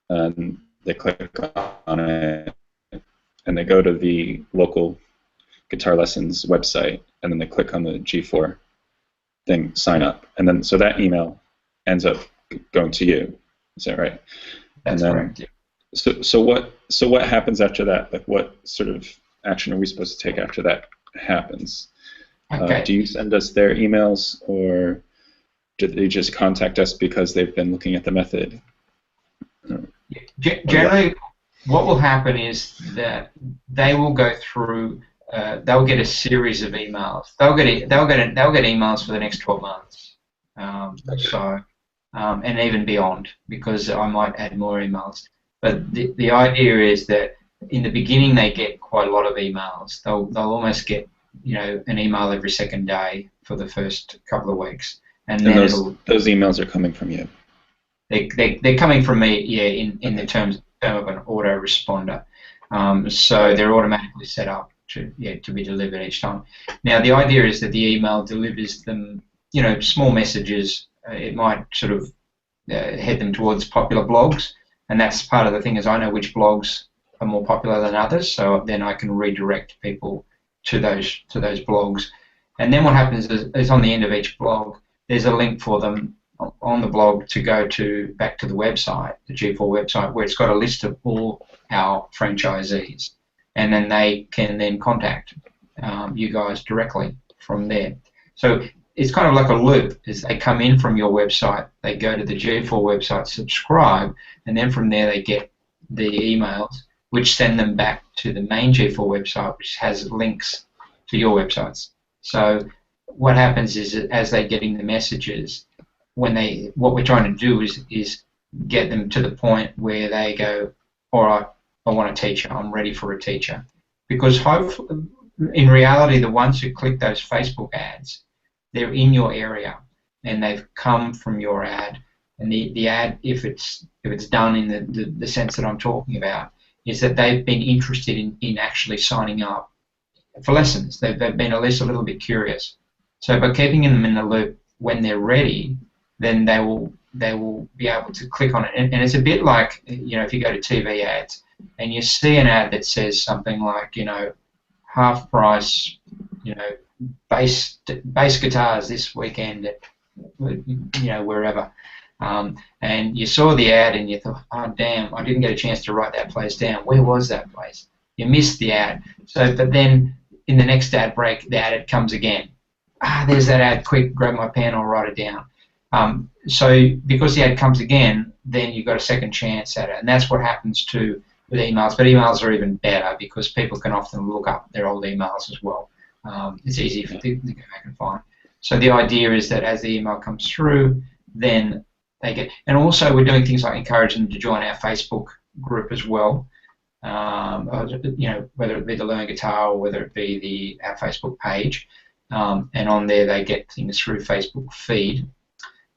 and they click on it, and they go to the local guitar lessons website, and then they click on the G4 thing, sign up, and then so that email ends up going to you. Is that right? That's correct. Yeah. So what happens after that? Like, what sort of action are we supposed to take after that happens? Okay. Do you send us their emails, or do they just contact us because they've been looking at the method? Generally, what will happen is that they will go through. They'll get a series of emails. They'll get emails for the next 12 months. Okay. And even beyond, because I might add more emails. But the idea is that in the beginning they get quite a lot of emails. They'll almost get an email every second day for the first couple of weeks, and then those emails are coming from you. They're coming from me, yeah, in the term of an autoresponder. So they're automatically set up to be delivered each time. Now the idea is that the email delivers them, small messages. It might sort of head them towards popular blogs, and that's part of the thing, is I know which blogs are more popular than others, so then I can redirect people to those blogs. And then what happens is on the end of each blog there's a link for them on the blog to go back to the website, the G4 website, where it's got a list of all our franchisees, and then they can then contact you guys directly from there. So it's kind of like a loop. As they come in from your website, they go to the G4 website, subscribe, and then from there they get the emails, which send them back to the main G4 website, which has links to your websites. So what happens is that as they're getting the messages, what we're trying to do is get them to the point where they go, all right, I want a teacher, I'm ready for a teacher. Because hopefully, in reality, the ones who click those Facebook ads, they're in your area and they've come from your ad. And the ad, if it's done in the sense that I'm talking about, is that they've been interested in actually signing up for lessons. They've been at least a little bit curious. So by keeping them in the loop, when they're ready, then they will be able to click on it. And it's a bit like, if you go to TV ads and you see an ad that says something like, half price, bass guitars this weekend at, wherever. And you saw the ad and you thought, oh damn, I didn't get a chance to write that place down. Where was that place? You missed the ad. So, but then in the next ad break, the ad comes again. There's that ad, quick, grab my pen, I'll write it down. So because the ad comes again, then you've got a second chance at it. And that's what happens with emails. But emails are even better because people can often look up their old emails as well. It's easy to go back and find. So the idea is that as the email comes through, then they get, and also we're doing things like encouraging them to join our Facebook group as well. Whether it be the Learn Guitar or whether it be our Facebook page, and on there they get things through Facebook feed.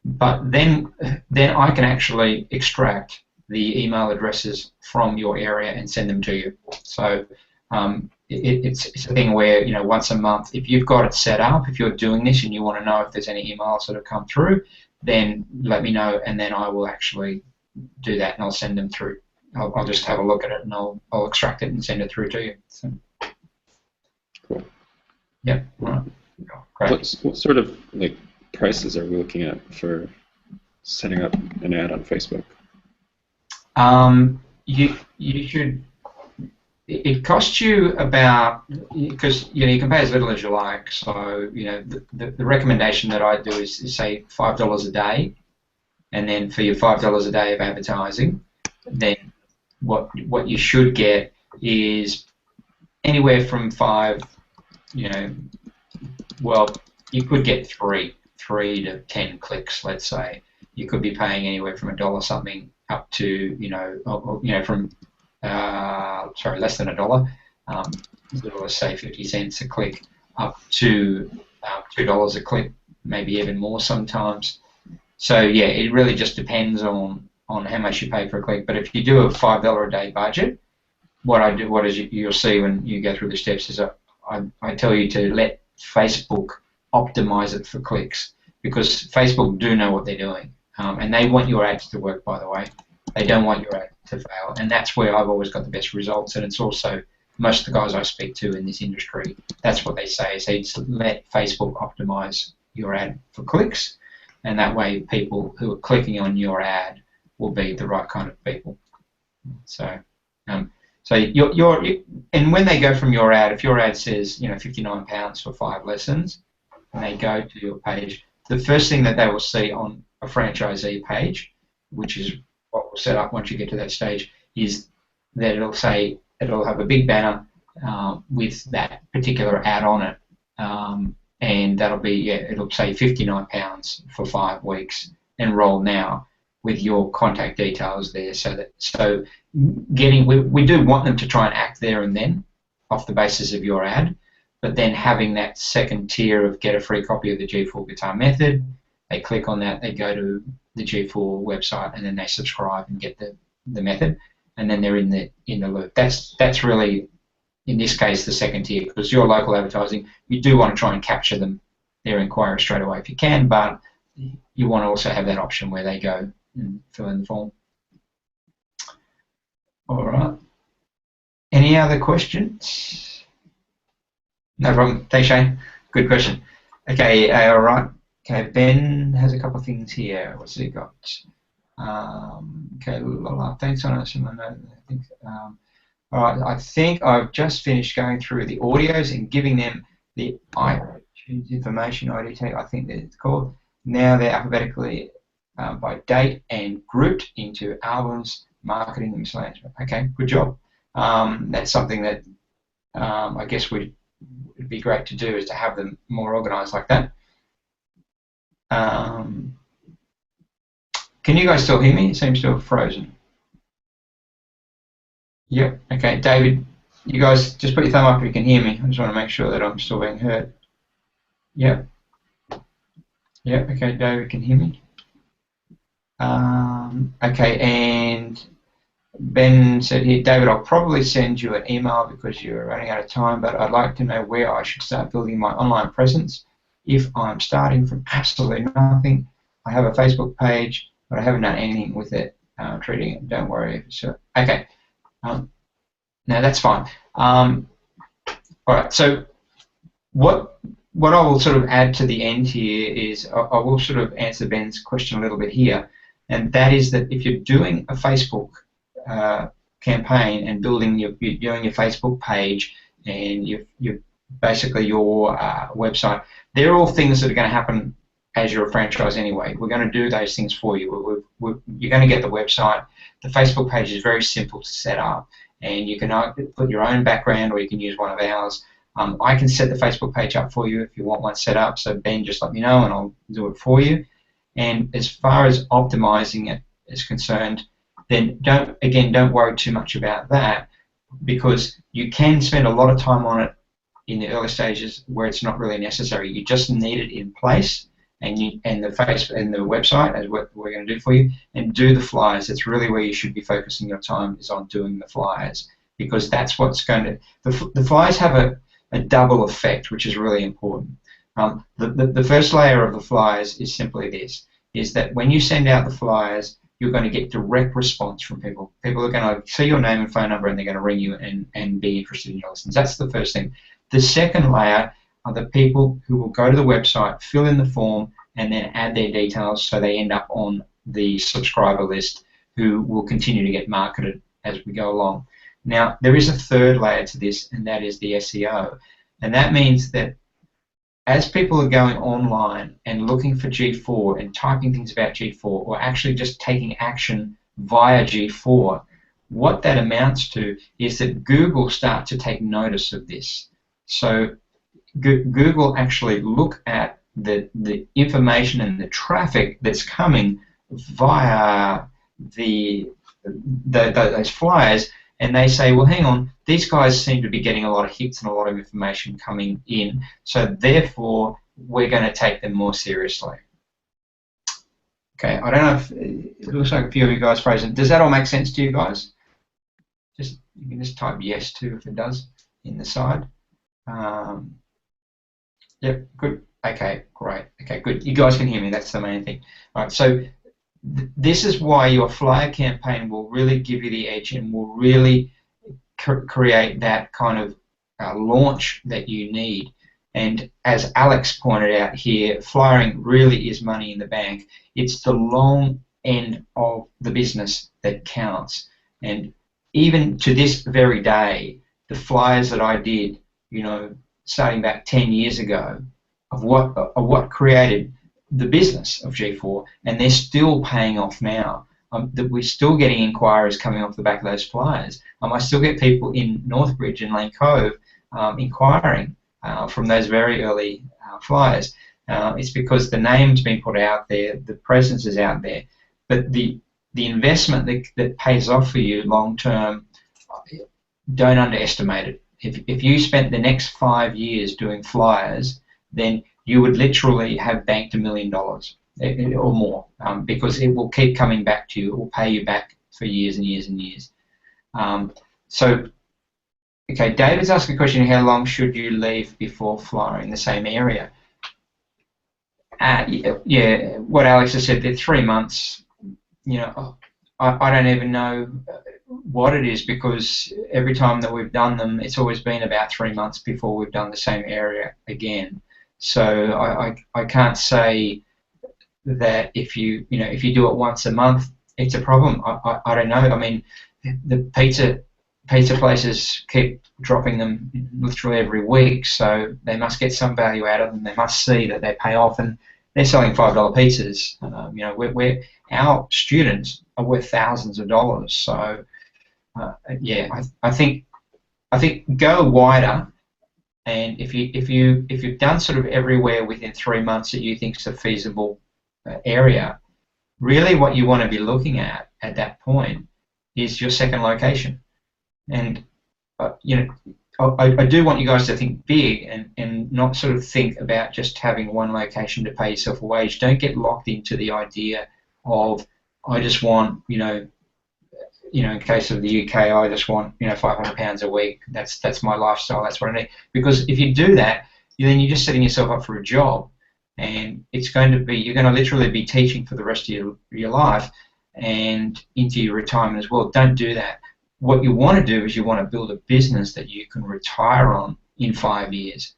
But then I can actually extract the email addresses from your area and send them to you. So it's a thing where once a month, if you've got it set up, if you're doing this and you want to know if there's any emails that have come through, then let me know, and then I will actually do that and I'll send them through I'll just have a look at it and I'll extract it and send it through to you. So, Cool. yep. All right. Great. What sort of like prices are we looking at for setting up an ad on Facebook? You should. It costs you about, because you can pay as little as you like. So the recommendation that I do is say $5 a day, and then for your $5 a day of advertising, then what you should get is anywhere from 5. Well, you could get 3 to 10 clicks. Let's say you could be paying anywhere from $1 something up to from less than $1. Let's say 50 cents a click up to $2 a click, maybe even more sometimes. So yeah, it really just depends on how much you pay for a click. But if you do a $5 a day budget, you'll see when you go through the steps is I tell you to let Facebook optimize it for clicks, because Facebook do know what they're doing, and they want your ads to work. By the way, they don't want your ad to fail, and that's where I've always got the best results. And it's also most of the guys I speak to in this industry, that's what they say. Is let Facebook optimize your ad for clicks, and that way people who are clicking on your ad will be the right kind of people. So and when they go from your ad, if your ad says £59 for 5 lessons, and they go to your page, the first thing that they will see on a franchisee page, which is what we'll set up once you get to that stage, is that it'll have a big banner with that particular ad on it, and that'll be it'll say £59 for 5 weeks. Enroll now, with your contact details there. We do want them to try and act there and then off the basis of your ad, but then having that second tier of get a free copy of the G4 Guitar Method, they click on that, they go to the G4 website, and then they subscribe and get the method, and then they're in the loop. That's really, in this case, the second tier, because your local advertising, you do want to try and capture their inquiry straight away if you can, but you want to also have that option where they go and fill in the form. All right. Any other questions? No problem. Thanks, Shane. Good question. Okay, all right. Okay, Ben has a couple of things here. What's he got? Okay, thanks on it. All right, I think I've just finished going through the audios and giving them the iTunes information ID tag, I think that it's called. Now they're alphabetically by date and grouped into albums, marketing, and miscellaneous. Okay, good job. That's something that I guess it'd be great to do, is to have them more organized like that. Can you guys still hear me? It seems to have frozen. Yep. Okay, David, you guys just put your thumb up if you can hear me. I just want to make sure that I'm still being heard. Yep. Yep. Okay, David can hear me. Okay, and Ben said here, David, I'll probably send you an email because you're running out of time, but I'd like to know where I should start building my online presence. If I'm starting from absolutely nothing, I have a Facebook page, but I haven't done anything with it, treating it. Don't worry. Okay. No, that's fine. All right. So what I will sort of add to the end here is I will sort of answer Ben's question a little bit here, and that is that if you're doing a Facebook campaign and you're doing your Facebook page and you're basically your website, they're all things that are going to happen as you're a franchise anyway. We're going to do those things for you. You're going to get the website. The Facebook page is very simple to set up, and you can put your own background or you can use one of ours. I can set the Facebook page up for you if you want one set up, so Ben, just let me know and I'll do it for you. And as far as optimizing it is concerned, then don't worry too much about that, because you can spend a lot of time on it in the early stages where it's not really necessary. You just need it in place, and the Facebook and the website, as what we're going to do for you, and do the flyers. That's really where you should be focusing your time, is on doing the flyers, because that's what's going to. The flyers have a double effect, which is really important. The first layer of the flyers is simply this: is that when you send out the flyers, you're going to get direct response from people. People are going to see your name and phone number, and they're going to ring you and be interested in your listings. That's the first thing. The second layer are the people who will go to the website, fill in the form, and then add their details so they end up on the subscriber list, who will continue to get marketed as we go along. Now, there is a third layer to this, and that is the SEO. And that means that as people are going online and looking for G4 and typing things about G4, or actually just taking action via G4, what that amounts to is that Google start to take notice of this. So Google actually look at the information and the traffic that's coming via those flyers, and they say, well, hang on, these guys seem to be getting a lot of hits and a lot of information coming in, so therefore we're going to take them more seriously. Okay, I don't know if it looks like a few of you guys frozen. Does that all make sense to you guys? You can just type yes too if it does in the side. Yep, good. Okay, great. Okay, good. You guys can hear me. That's the main thing. All right, so this is why your flyer campaign will really give you the edge and will really create that kind of launch that you need. And as Alex pointed out here, flyering really is money in the bank. It's the long end of the business that counts. And even to this very day, the flyers that I did, you know, starting back 10 years ago, of what created the business of G4, and they're still paying off now. That we're still getting inquiries coming off the back of those flyers. I still get people in Northbridge and Lane Cove inquiring from those very early flyers. It's because the name's been put out there, the presence is out there, but the investment that pays off for you long term, don't underestimate it. If you spent the next 5 years doing flyers, then you would literally have banked $1 million or more, because it will keep coming back to you. It will pay you back for years and years and years. So, okay, David's asking a question: how long should you leave before flying in the same area? Yeah, what Alex has said, they're 3 months. You know, I don't even know what it is, because every time that we've done them, it's always been about 3 months before we've done the same area again. So I can't say that if you do it once a month, it's a problem. I don't know. I mean, the pizza places keep dropping them literally every week, so they must get some value out of them. They must see that they pay off, and they're selling $5 pizzas. You know, our students are worth thousands of dollars. So yeah, I think go wider. And if you've done sort of everywhere within 3 months that you think is a feasible area, really what you want to be looking at that point is your second location. And you know, I do want you guys to think big and not sort of think about just having one location to pay yourself a wage. Don't get locked into the idea of, I just want, you know, in case of the UK, I just want, you know, £500 a week. That's my lifestyle. That's what I need. Because if you do that, then you're just setting yourself up for a job, and it's going to be, you're going to literally be teaching for the rest of your life and into your retirement as well. Don't do that. What you want to do is you want to build a business that you can retire on in 5 years,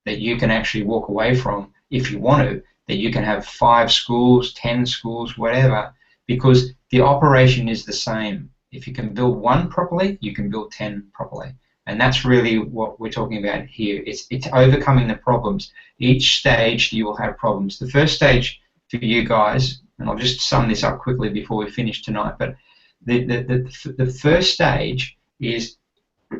that you can actually walk away from if you want to, that you can have 5 schools, 10 schools, whatever, because the operation is the same. If you can build one properly, you can build 10 properly. And that's really what we're talking about here. It's overcoming the problems. Each stage you will have problems. The first stage for you guys, and I'll just sum this up quickly before we finish tonight, but the first stage is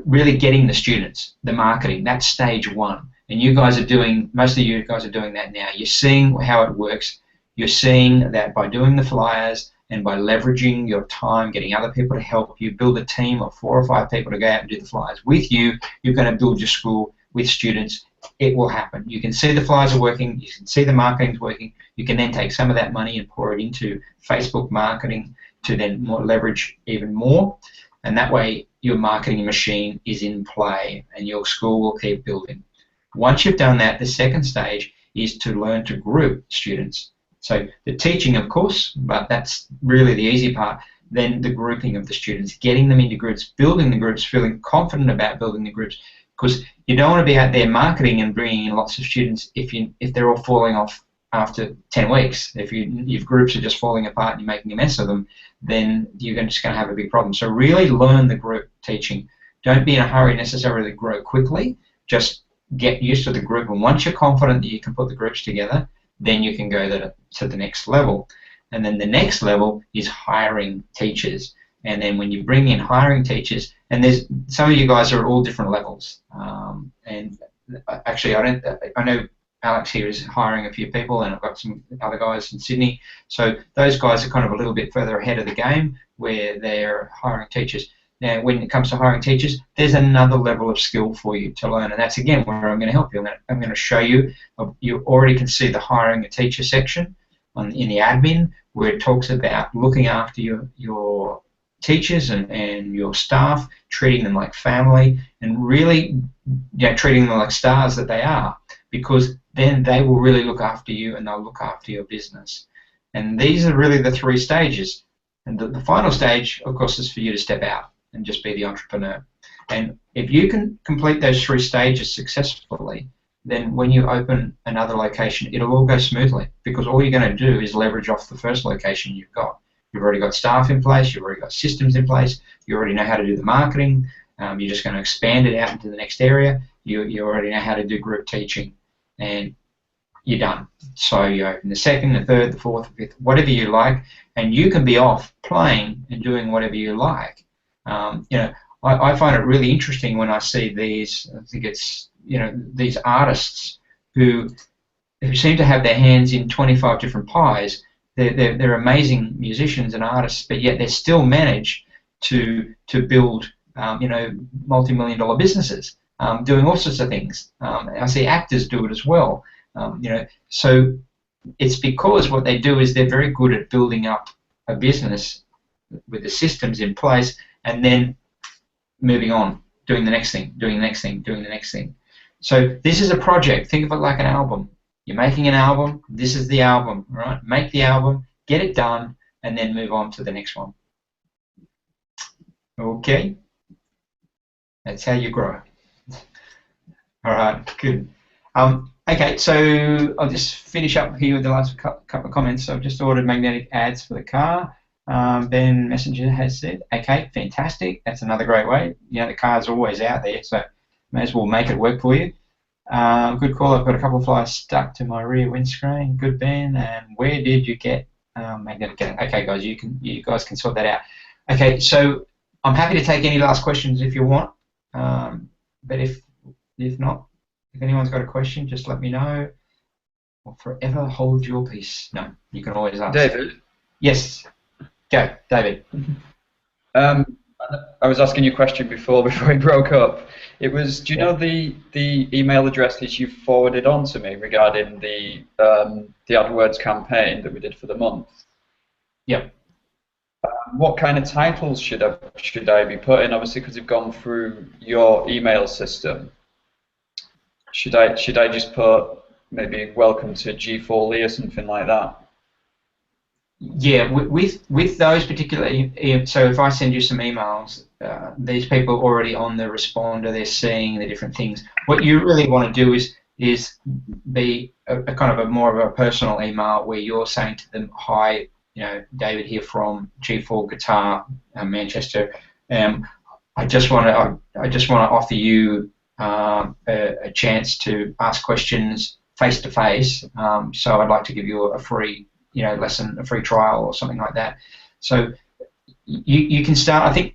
really getting the students, the marketing. That's stage 1. And you guys are doing, most of you guys are doing that now. You're seeing how it works. You're seeing that by doing the flyers and by leveraging your time, getting other people to help you, build a team of 4 or 5 people to go out and do the flyers with you. You're going to build your school with students. It will happen. You can see the flyers are working. You can see the marketing's working. You can then take some of that money and pour it into Facebook marketing to then leverage even more. And that way your marketing machine is in play and your school will keep building. Once you've done that, the second stage is to learn to group students. So the teaching, of course, but that's really the easy part. Then the grouping of the students, getting them into groups, building the groups, feeling confident about building the groups, because you don't want to be out there marketing and bringing in lots of students if they're all falling off after 10 weeks. If groups are just falling apart and you're making a mess of them, then you're just going to have a big problem. So really learn the group teaching. Don't be in a hurry necessarily to grow quickly. Just get used to the group, and once you're confident that you can put the groups together, then you can go to the next level. And then the next level is hiring teachers. And then when you bring in hiring teachers, and there's some of you guys are at all different levels. And actually, I know Alex here is hiring a few people, and I've got some other guys in Sydney. So those guys are kind of a little bit further ahead of the game where they're hiring teachers. Now, when it comes to hiring teachers, there's another level of skill for you to learn, and that's again where I'm going to help you. I'm going to show you. You already can see the hiring a teacher section in the admin, where it talks about looking after your teachers and your staff, treating them like family, and really treating them like stars that they are, because then they will really look after you and they'll look after your business. And these are really the 3 stages. And the final stage, of course, is for you to step out and just be the entrepreneur. And if you can complete those 3 stages successfully, then when you open another location, it'll all go smoothly, because all you're going to do is leverage off the first location you've got. You've already got staff in place, you've already got systems in place, you already know how to do the marketing, you're just going to expand it out into the next area, you already know how to do group teaching, and you're done. So you open the second, the third, the fourth, the fifth, whatever you like, and you can be off playing and doing whatever you like. I find it really interesting when I see these, I think it's, these artists who seem to have their hands in 25 different pies. They're amazing musicians and artists, but yet they still manage to build, multi-million-dollar businesses, doing all sorts of things. I see actors do it as well. So it's because what they do is they're very good at building up a business with the systems in place, and then moving on, doing the next thing, doing the next thing, doing the next thing. So this is a project. Think of it like an album. You're making an album. This is the album, all right? Make the album, get it done, and then move on to the next one. Okay? That's how you grow. All right, good. Okay, so I'll just finish up here with the last couple of comments. So I've just ordered magnetic ads for the car. Ben Messenger has said, okay, fantastic. That's another great way. The car's always out there, so may as well make it work for you. Good call. I've got a couple of flies stuck to my rear windscreen. Good, Ben. And where did you get magnetic ads? Okay, guys, you guys can sort that out. Okay, so I'm happy to take any last questions if you want. But if not, if anyone's got a question, just let me know. Or forever hold your peace. No, you can always ask. David? Yes. Go, David. I was asking you a question before we broke up. It was, do you know the email address that you forwarded on to me regarding the AdWords campaign that we did for the month? Yep. What kind of titles should I be putting? Obviously, because you've gone through your email system. Should I just put maybe welcome to G4Lee or something like that? Yeah, with those particular, so if I send you some emails, these people are already on the responder, they're seeing the different things. What you really want to do is be a kind of a more of a personal email where you're saying to them, hi, David here from G4 Guitar, Manchester. I just want to offer you a chance to ask questions face to face. So I'd like to give you a free lesson, a free trial or something like that. So you can start, I think,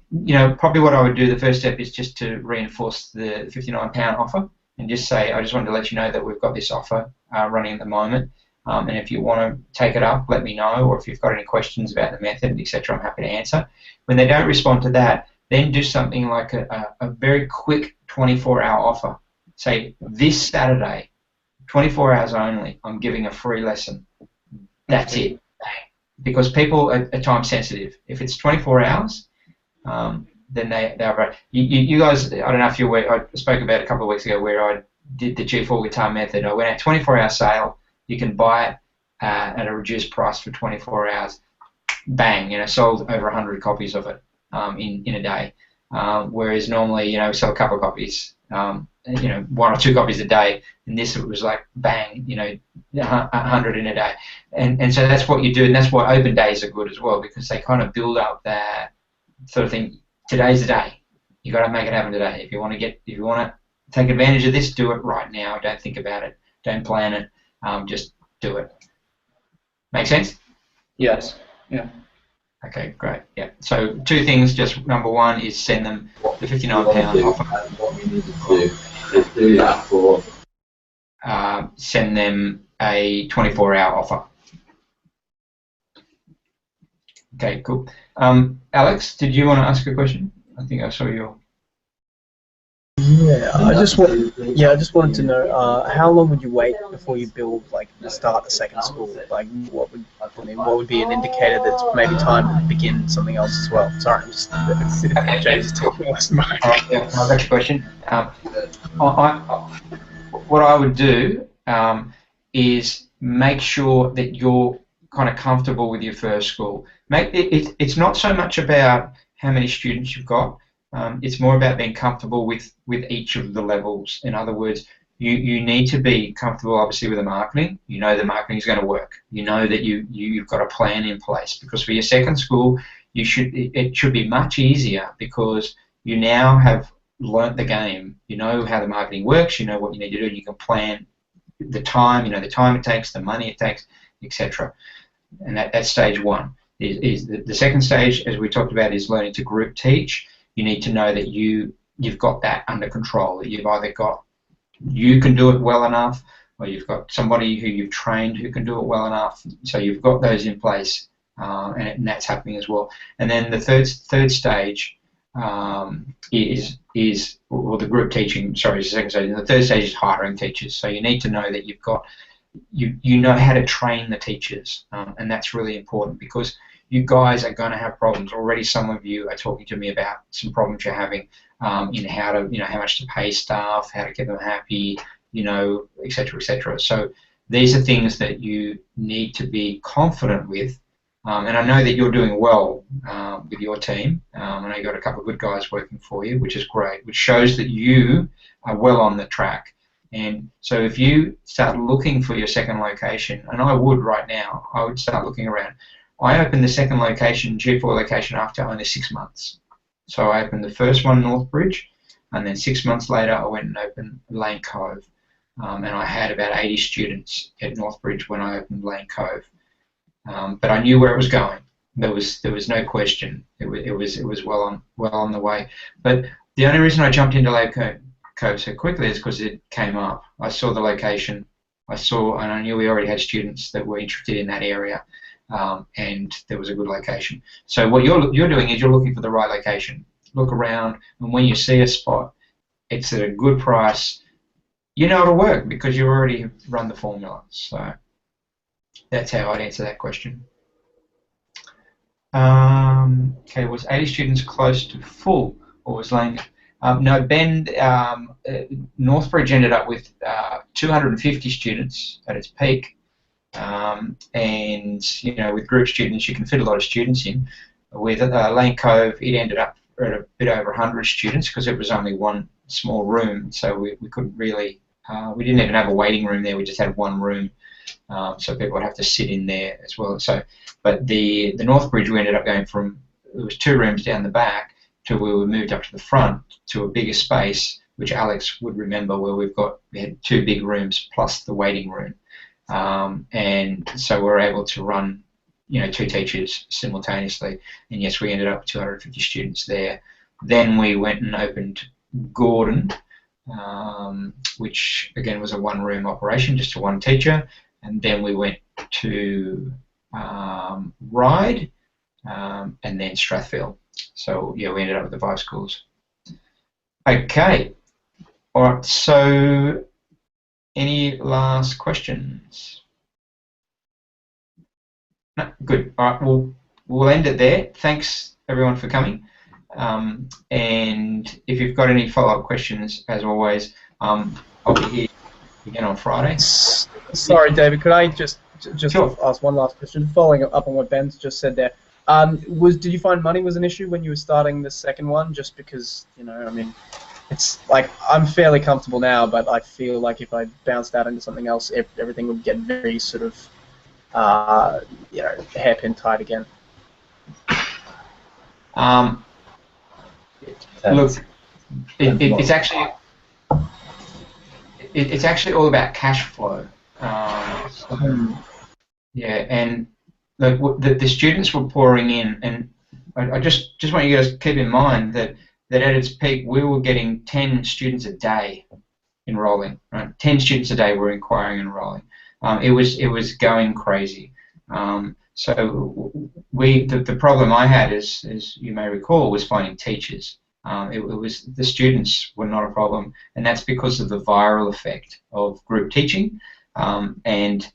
probably what I would do, the first step is just to reinforce the £59 offer and just say, I just wanted to let you know that we've got this offer running at the moment. And if you want to take it up, let me know, or if you've got any questions about the method, etc., I'm happy to answer. When they don't respond to that, then do something like a very quick 24-hour offer. Say, this Saturday, 24 hours only, I'm giving a free lesson. That's it. Because people are time sensitive. If it's 24 hours, then they're you guys, I don't know if you're aware, I spoke about it a couple of weeks ago where I did the G4 Guitar method. I went out 24-hour sale. You can buy it at a reduced price for 24 hours. Bang, sold over 100 copies of it in a day. Whereas normally, we sell a couple of copies, 1 or 2 copies a day, and this it was like bang, 100 in a day. And so that's what you do, and that's why open days are good as well, because they kind of build up that sort of thing. Today's the day. You got to make it happen today. If you want to take advantage of this, do it right now. Don't think about it. Don't plan it. Just do it. Make sense? Yes. Yeah. Okay, great. Yeah. So 2 things. Just number 1 is send them the £59 offer. What we need to do is do that for. Send them a 24-hour offer. Okay, cool. Alex, did you want to ask a question? I think I saw your. Yeah, I just wanted to know how long would you wait before you build, like, start a second school? Like, what would be an indicator that maybe time to begin something else as well? Sorry, I'm just James is talking less than mine. Yeah, I've got your question. What I would do is make sure that you're kind of comfortable with your first school. It's not so much about how many students you've got. It's more about being comfortable with each of the levels. In other words, you need to be comfortable, obviously, with the marketing. You know the marketing is going to work. You know that you've got a plan in place, because for your second school, it should be much easier, because you now have learnt the game. You know how the marketing works. You know what you need to do. And you can plan the time. You know the time it takes, the money it takes, etc. And that's stage 1. Is the second stage, as we talked about, is learning to group teach. You need to know that you've got that under control, that you've either got, you can do it well enough, or you've got somebody who you've trained who can do it well enough. So you've got those in place, and that's happening as well. And then the third stage is the group teaching. Sorry, is the second stage. And the third stage is hiring teachers. So you need to know that you've got, you know how to train the teachers, and that's really important, because you guys are going to have problems. Already some of you are talking to me about some problems you're having in how to, how much to pay staff, how to get them happy, et cetera, et cetera. So these are things that you need to be confident with. And I know that you're doing well with your team. I know you've got a couple of good guys working for you, which is great, which shows that you are well on the track. And so if you start looking for your second location, and I would right now, I would start looking around. I opened the second location, G4 location, after only 6 months. So I opened the first one, Northbridge, and then 6 months later I went and opened Lane Cove. And I had about 80 students at Northbridge when I opened Lane Cove. But I knew where it was going. There was no question. It was well on the way. But the only reason I jumped into Lane Cove so quickly is because it came up. I saw the location. And I knew we already had students that were interested in that area. And there was a good location. So what you're doing is you're looking for the right location. Look around, and when you see a spot, it's at a good price. You know it'll work because you already run the formula. So that's how I'd answer that question. Okay, was 80 students close to full, or was Lane? No, Ben, Northbridge ended up with 250 students at its peak. And with group students you can fit a lot of students in. With Lane Cove, it ended up at a bit over 100 students because it was only one small room, so we couldn't really, we didn't even have a waiting room there, we just had one room, so people would have to sit in there as well. So, but the Northbridge, we ended up going from, it was 2 rooms down the back to where we moved up to the front to a bigger space, which Alex would remember, where we had 2 big rooms plus the waiting room. And so we're able to run, 2 teachers simultaneously. And yes, we ended up with 250 students there. Then we went and opened Gordon, which again was a 1-room operation, just to 1 teacher. And then we went to Ryde, and then Strathfield. So yeah, we ended up with the 5 schools. Okay. All right. So, any last questions? No, good. All right, we'll end it there. Thanks everyone for coming. And if you've got any follow-up questions, as always, I'll be here again on Friday. Sorry, David. Could I just just Sure. to ask one last question, following up on what Ben's just said there. Did you find money was an issue when you were starting the second one? Just because, I mean, it's like I'm fairly comfortable now, but I feel like if I bounced out into something else, everything would get very sort of, hairpin tight again. Look, it's actually all about cash flow. Yeah, and the students were pouring in, and I just want you guys to keep in mind that at its peak we were getting 10 students a day enrolling. Right, 10 students a day were inquiring and enrolling. It was going crazy. So the problem I had, as you may recall, was finding teachers. It was the students were not a problem, and that's because of the viral effect of group teaching. And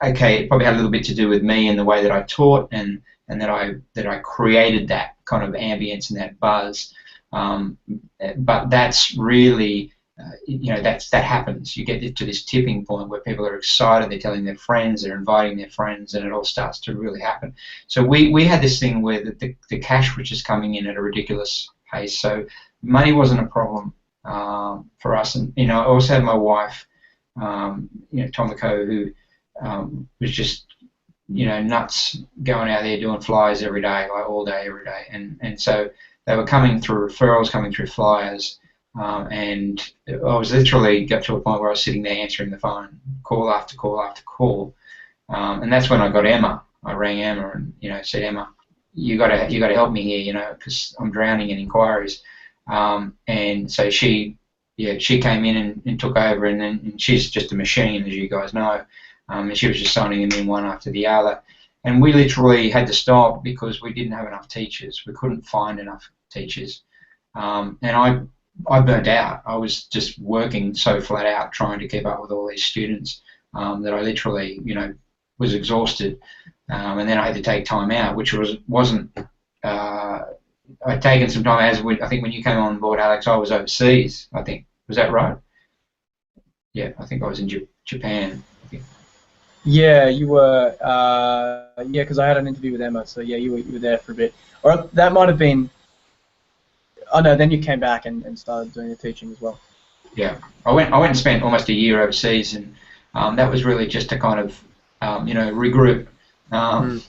okay, it probably had a little bit to do with me and the way that I taught, and that I created that kind of ambience and that buzz. But that's really, that happens. You get to this tipping point where people are excited, they're telling their friends, they're inviting their friends, and it all starts to really happen. So we had this thing where the cash was just coming in at a ridiculous pace. So money wasn't a problem for us. And I also had my wife, Tomiko, who was just nuts, going out there doing flyers every day, like all day, every day, and so they were coming through referrals, coming through flyers, and I was literally got to a point where I was sitting there answering the phone, call after call after call, and that's when I got Emma. I rang Emma and said, Emma, you got to help me here, because I'm drowning in inquiries, and so she came in and took over, and she's just a machine, as you guys know. And she was just signing them in one after the other. And we literally had to stop because we didn't have enough teachers. We couldn't find enough teachers. And I burnt out. I was just working so flat out trying to keep up with all these students that I literally, was exhausted. And then I had to take time out, which wasn't. I'd taken some time out. I think when you came on board, Alex, I was overseas. I think, was that right? Yeah, I think I was in Japan. Yeah, you were. Because I had an interview with Emma. So yeah, you were there for a bit. Or that might have been. Oh no, then you came back and started doing the teaching as well. Yeah, I went and spent almost a year overseas, and that was really just to kind of regroup from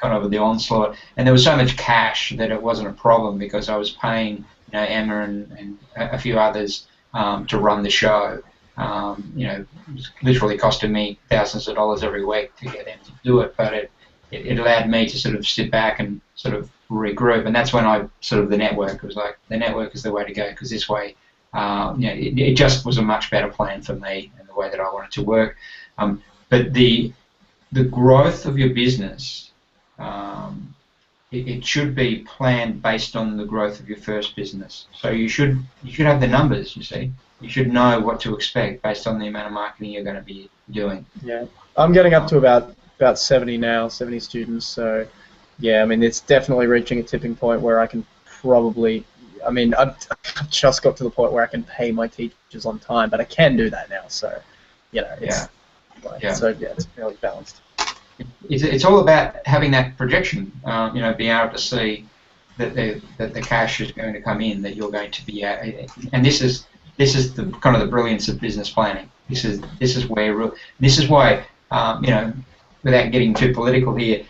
kind of the onslaught. And there was so much cash that it wasn't a problem because I was paying Emma and a few others to run the show. It was literally costing me thousands of dollars every week to get them to do it, but it allowed me to sort of sit back and sort of regroup, and that's when the network was like, the network is the way to go, because this way, it just was a much better plan for me and the way that I wanted to work. But the growth of your business, it should be planned based on the growth of your first business. So you should have the numbers, you see. You should know what to expect based on the amount of marketing you're going to be doing. Yeah, I'm getting up to about 70 now, 70 students. So, yeah, I mean, it's definitely reaching a tipping point where I can probably, I've just got to the point where I can pay my teachers on time, but I can do that now. So, it's it's fairly balanced. It's all about having that projection, being able to see that the cash is going to come in, that you're going to be at, and this is the kind of the brilliance of business planning. This is why without getting too political here,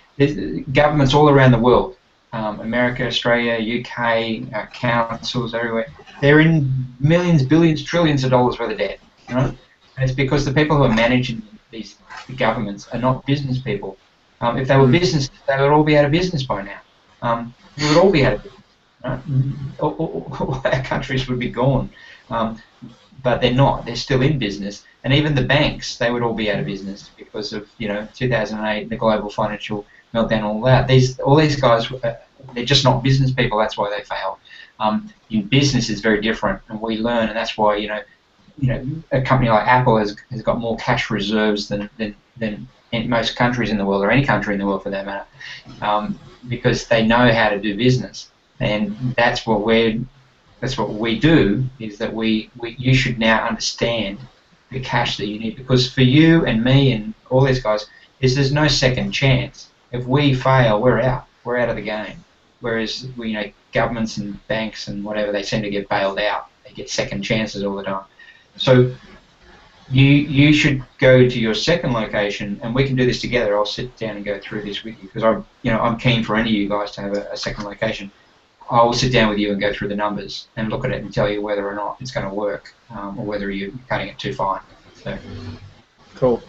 governments all around the world, America, Australia, UK, councils everywhere, they're in millions, billions, trillions of dollars worth of debt. And it's because the people who are managing these governments are not business people. If they were business, they would all be out of business by now. We would all be out of business. All our countries would be gone. But they're not. They're still in business. And even the banks, they would all be out of business because of 2008, the global financial meltdown, all that. All these guys, they're just not business people. That's why they fail. In business, it's very different, and we learn, and that's why a company like Apple has got more cash reserves than in most countries in the world, or any country in the world for that matter, because they know how to do business, and that's what we do. Is that you should now understand the cash that you need, because for you and me and all these guys, is there's no second chance. If we fail, we're out. We're out of the game. Whereas governments and banks and whatever, they seem to get bailed out. They get second chances all the time. So you should go to your second location, and we can do this together. I'll sit down and go through this with you because I'm keen for any of you guys to have a second location. I will sit down with you and go through the numbers and look at it and tell you whether or not it's going to work, or whether you're cutting it too fine. So, Cool.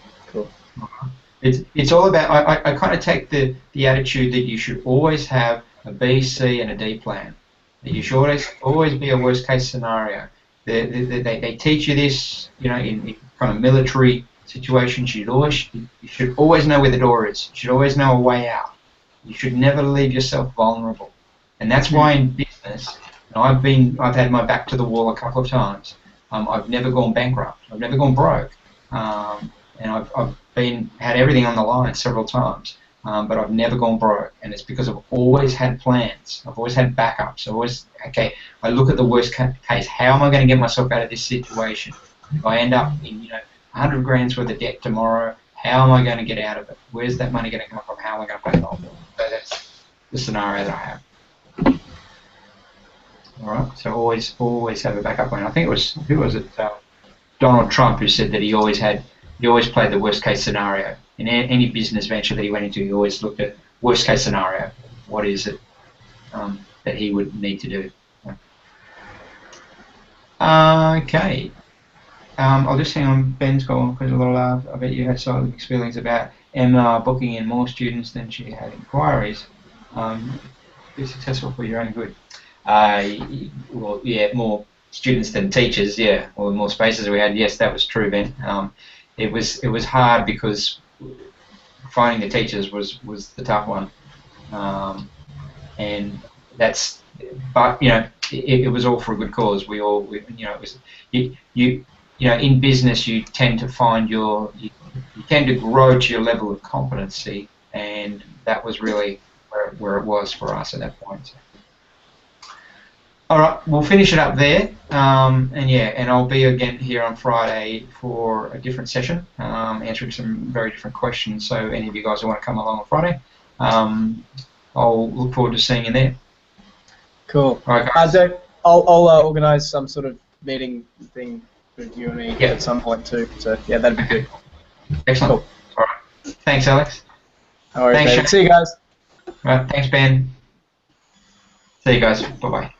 It's all about. I kind of take the attitude that you should always have a B, C, and a D plan. That you should always be a worst case scenario. They teach you this, in kind of military situations. You should always know where the door is. You should always know a way out. You should never leave yourself vulnerable. And that's why in business, I've had my back to the wall a couple of times. I've never gone bankrupt. I've never gone broke. And I've had everything on the line several times. But I've never gone broke, and it's because I've always had plans. I've always had backups. I look at the worst case. How am I going to get myself out of this situation? If I end up in 100 grand's worth of debt tomorrow, how am I going to get out of it? Where's that money going to come from? How am I going to pay it off? So that's the scenario that I have. All right. So always have a backup plan. I think it was Donald Trump who said that he always played the worst case scenario. In any business venture that he went into, he always looked at worst case scenario. What is it that he would need to do? Okay. I'll just hang on. Ben's gone because a lot of I bet you had some mixed feelings about Emma booking in more students than she had inquiries. Be successful for your own good. Well, yeah, more students than teachers. Yeah, or more spaces we had. Yes, that was true, Ben. It was hard because finding the teachers was the tough one, and that's. But it was all for a good cause. It was in business you tend to find you tend to grow to your level of competency, and that was really where it was for us at that point. So. All right, we'll finish it up there, and I'll be again here on Friday for a different session, answering some very different questions. So any of you guys who want to come along on Friday, I'll look forward to seeing you there. Cool. All right, guys. I'll organise some sort of meeting thing with you and me at some point too. So yeah, that'd be good. Excellent. Cool. All right. Thanks, Alex. All right. Thanks, See you guys. All right. Thanks, Ben. See you guys. Bye bye.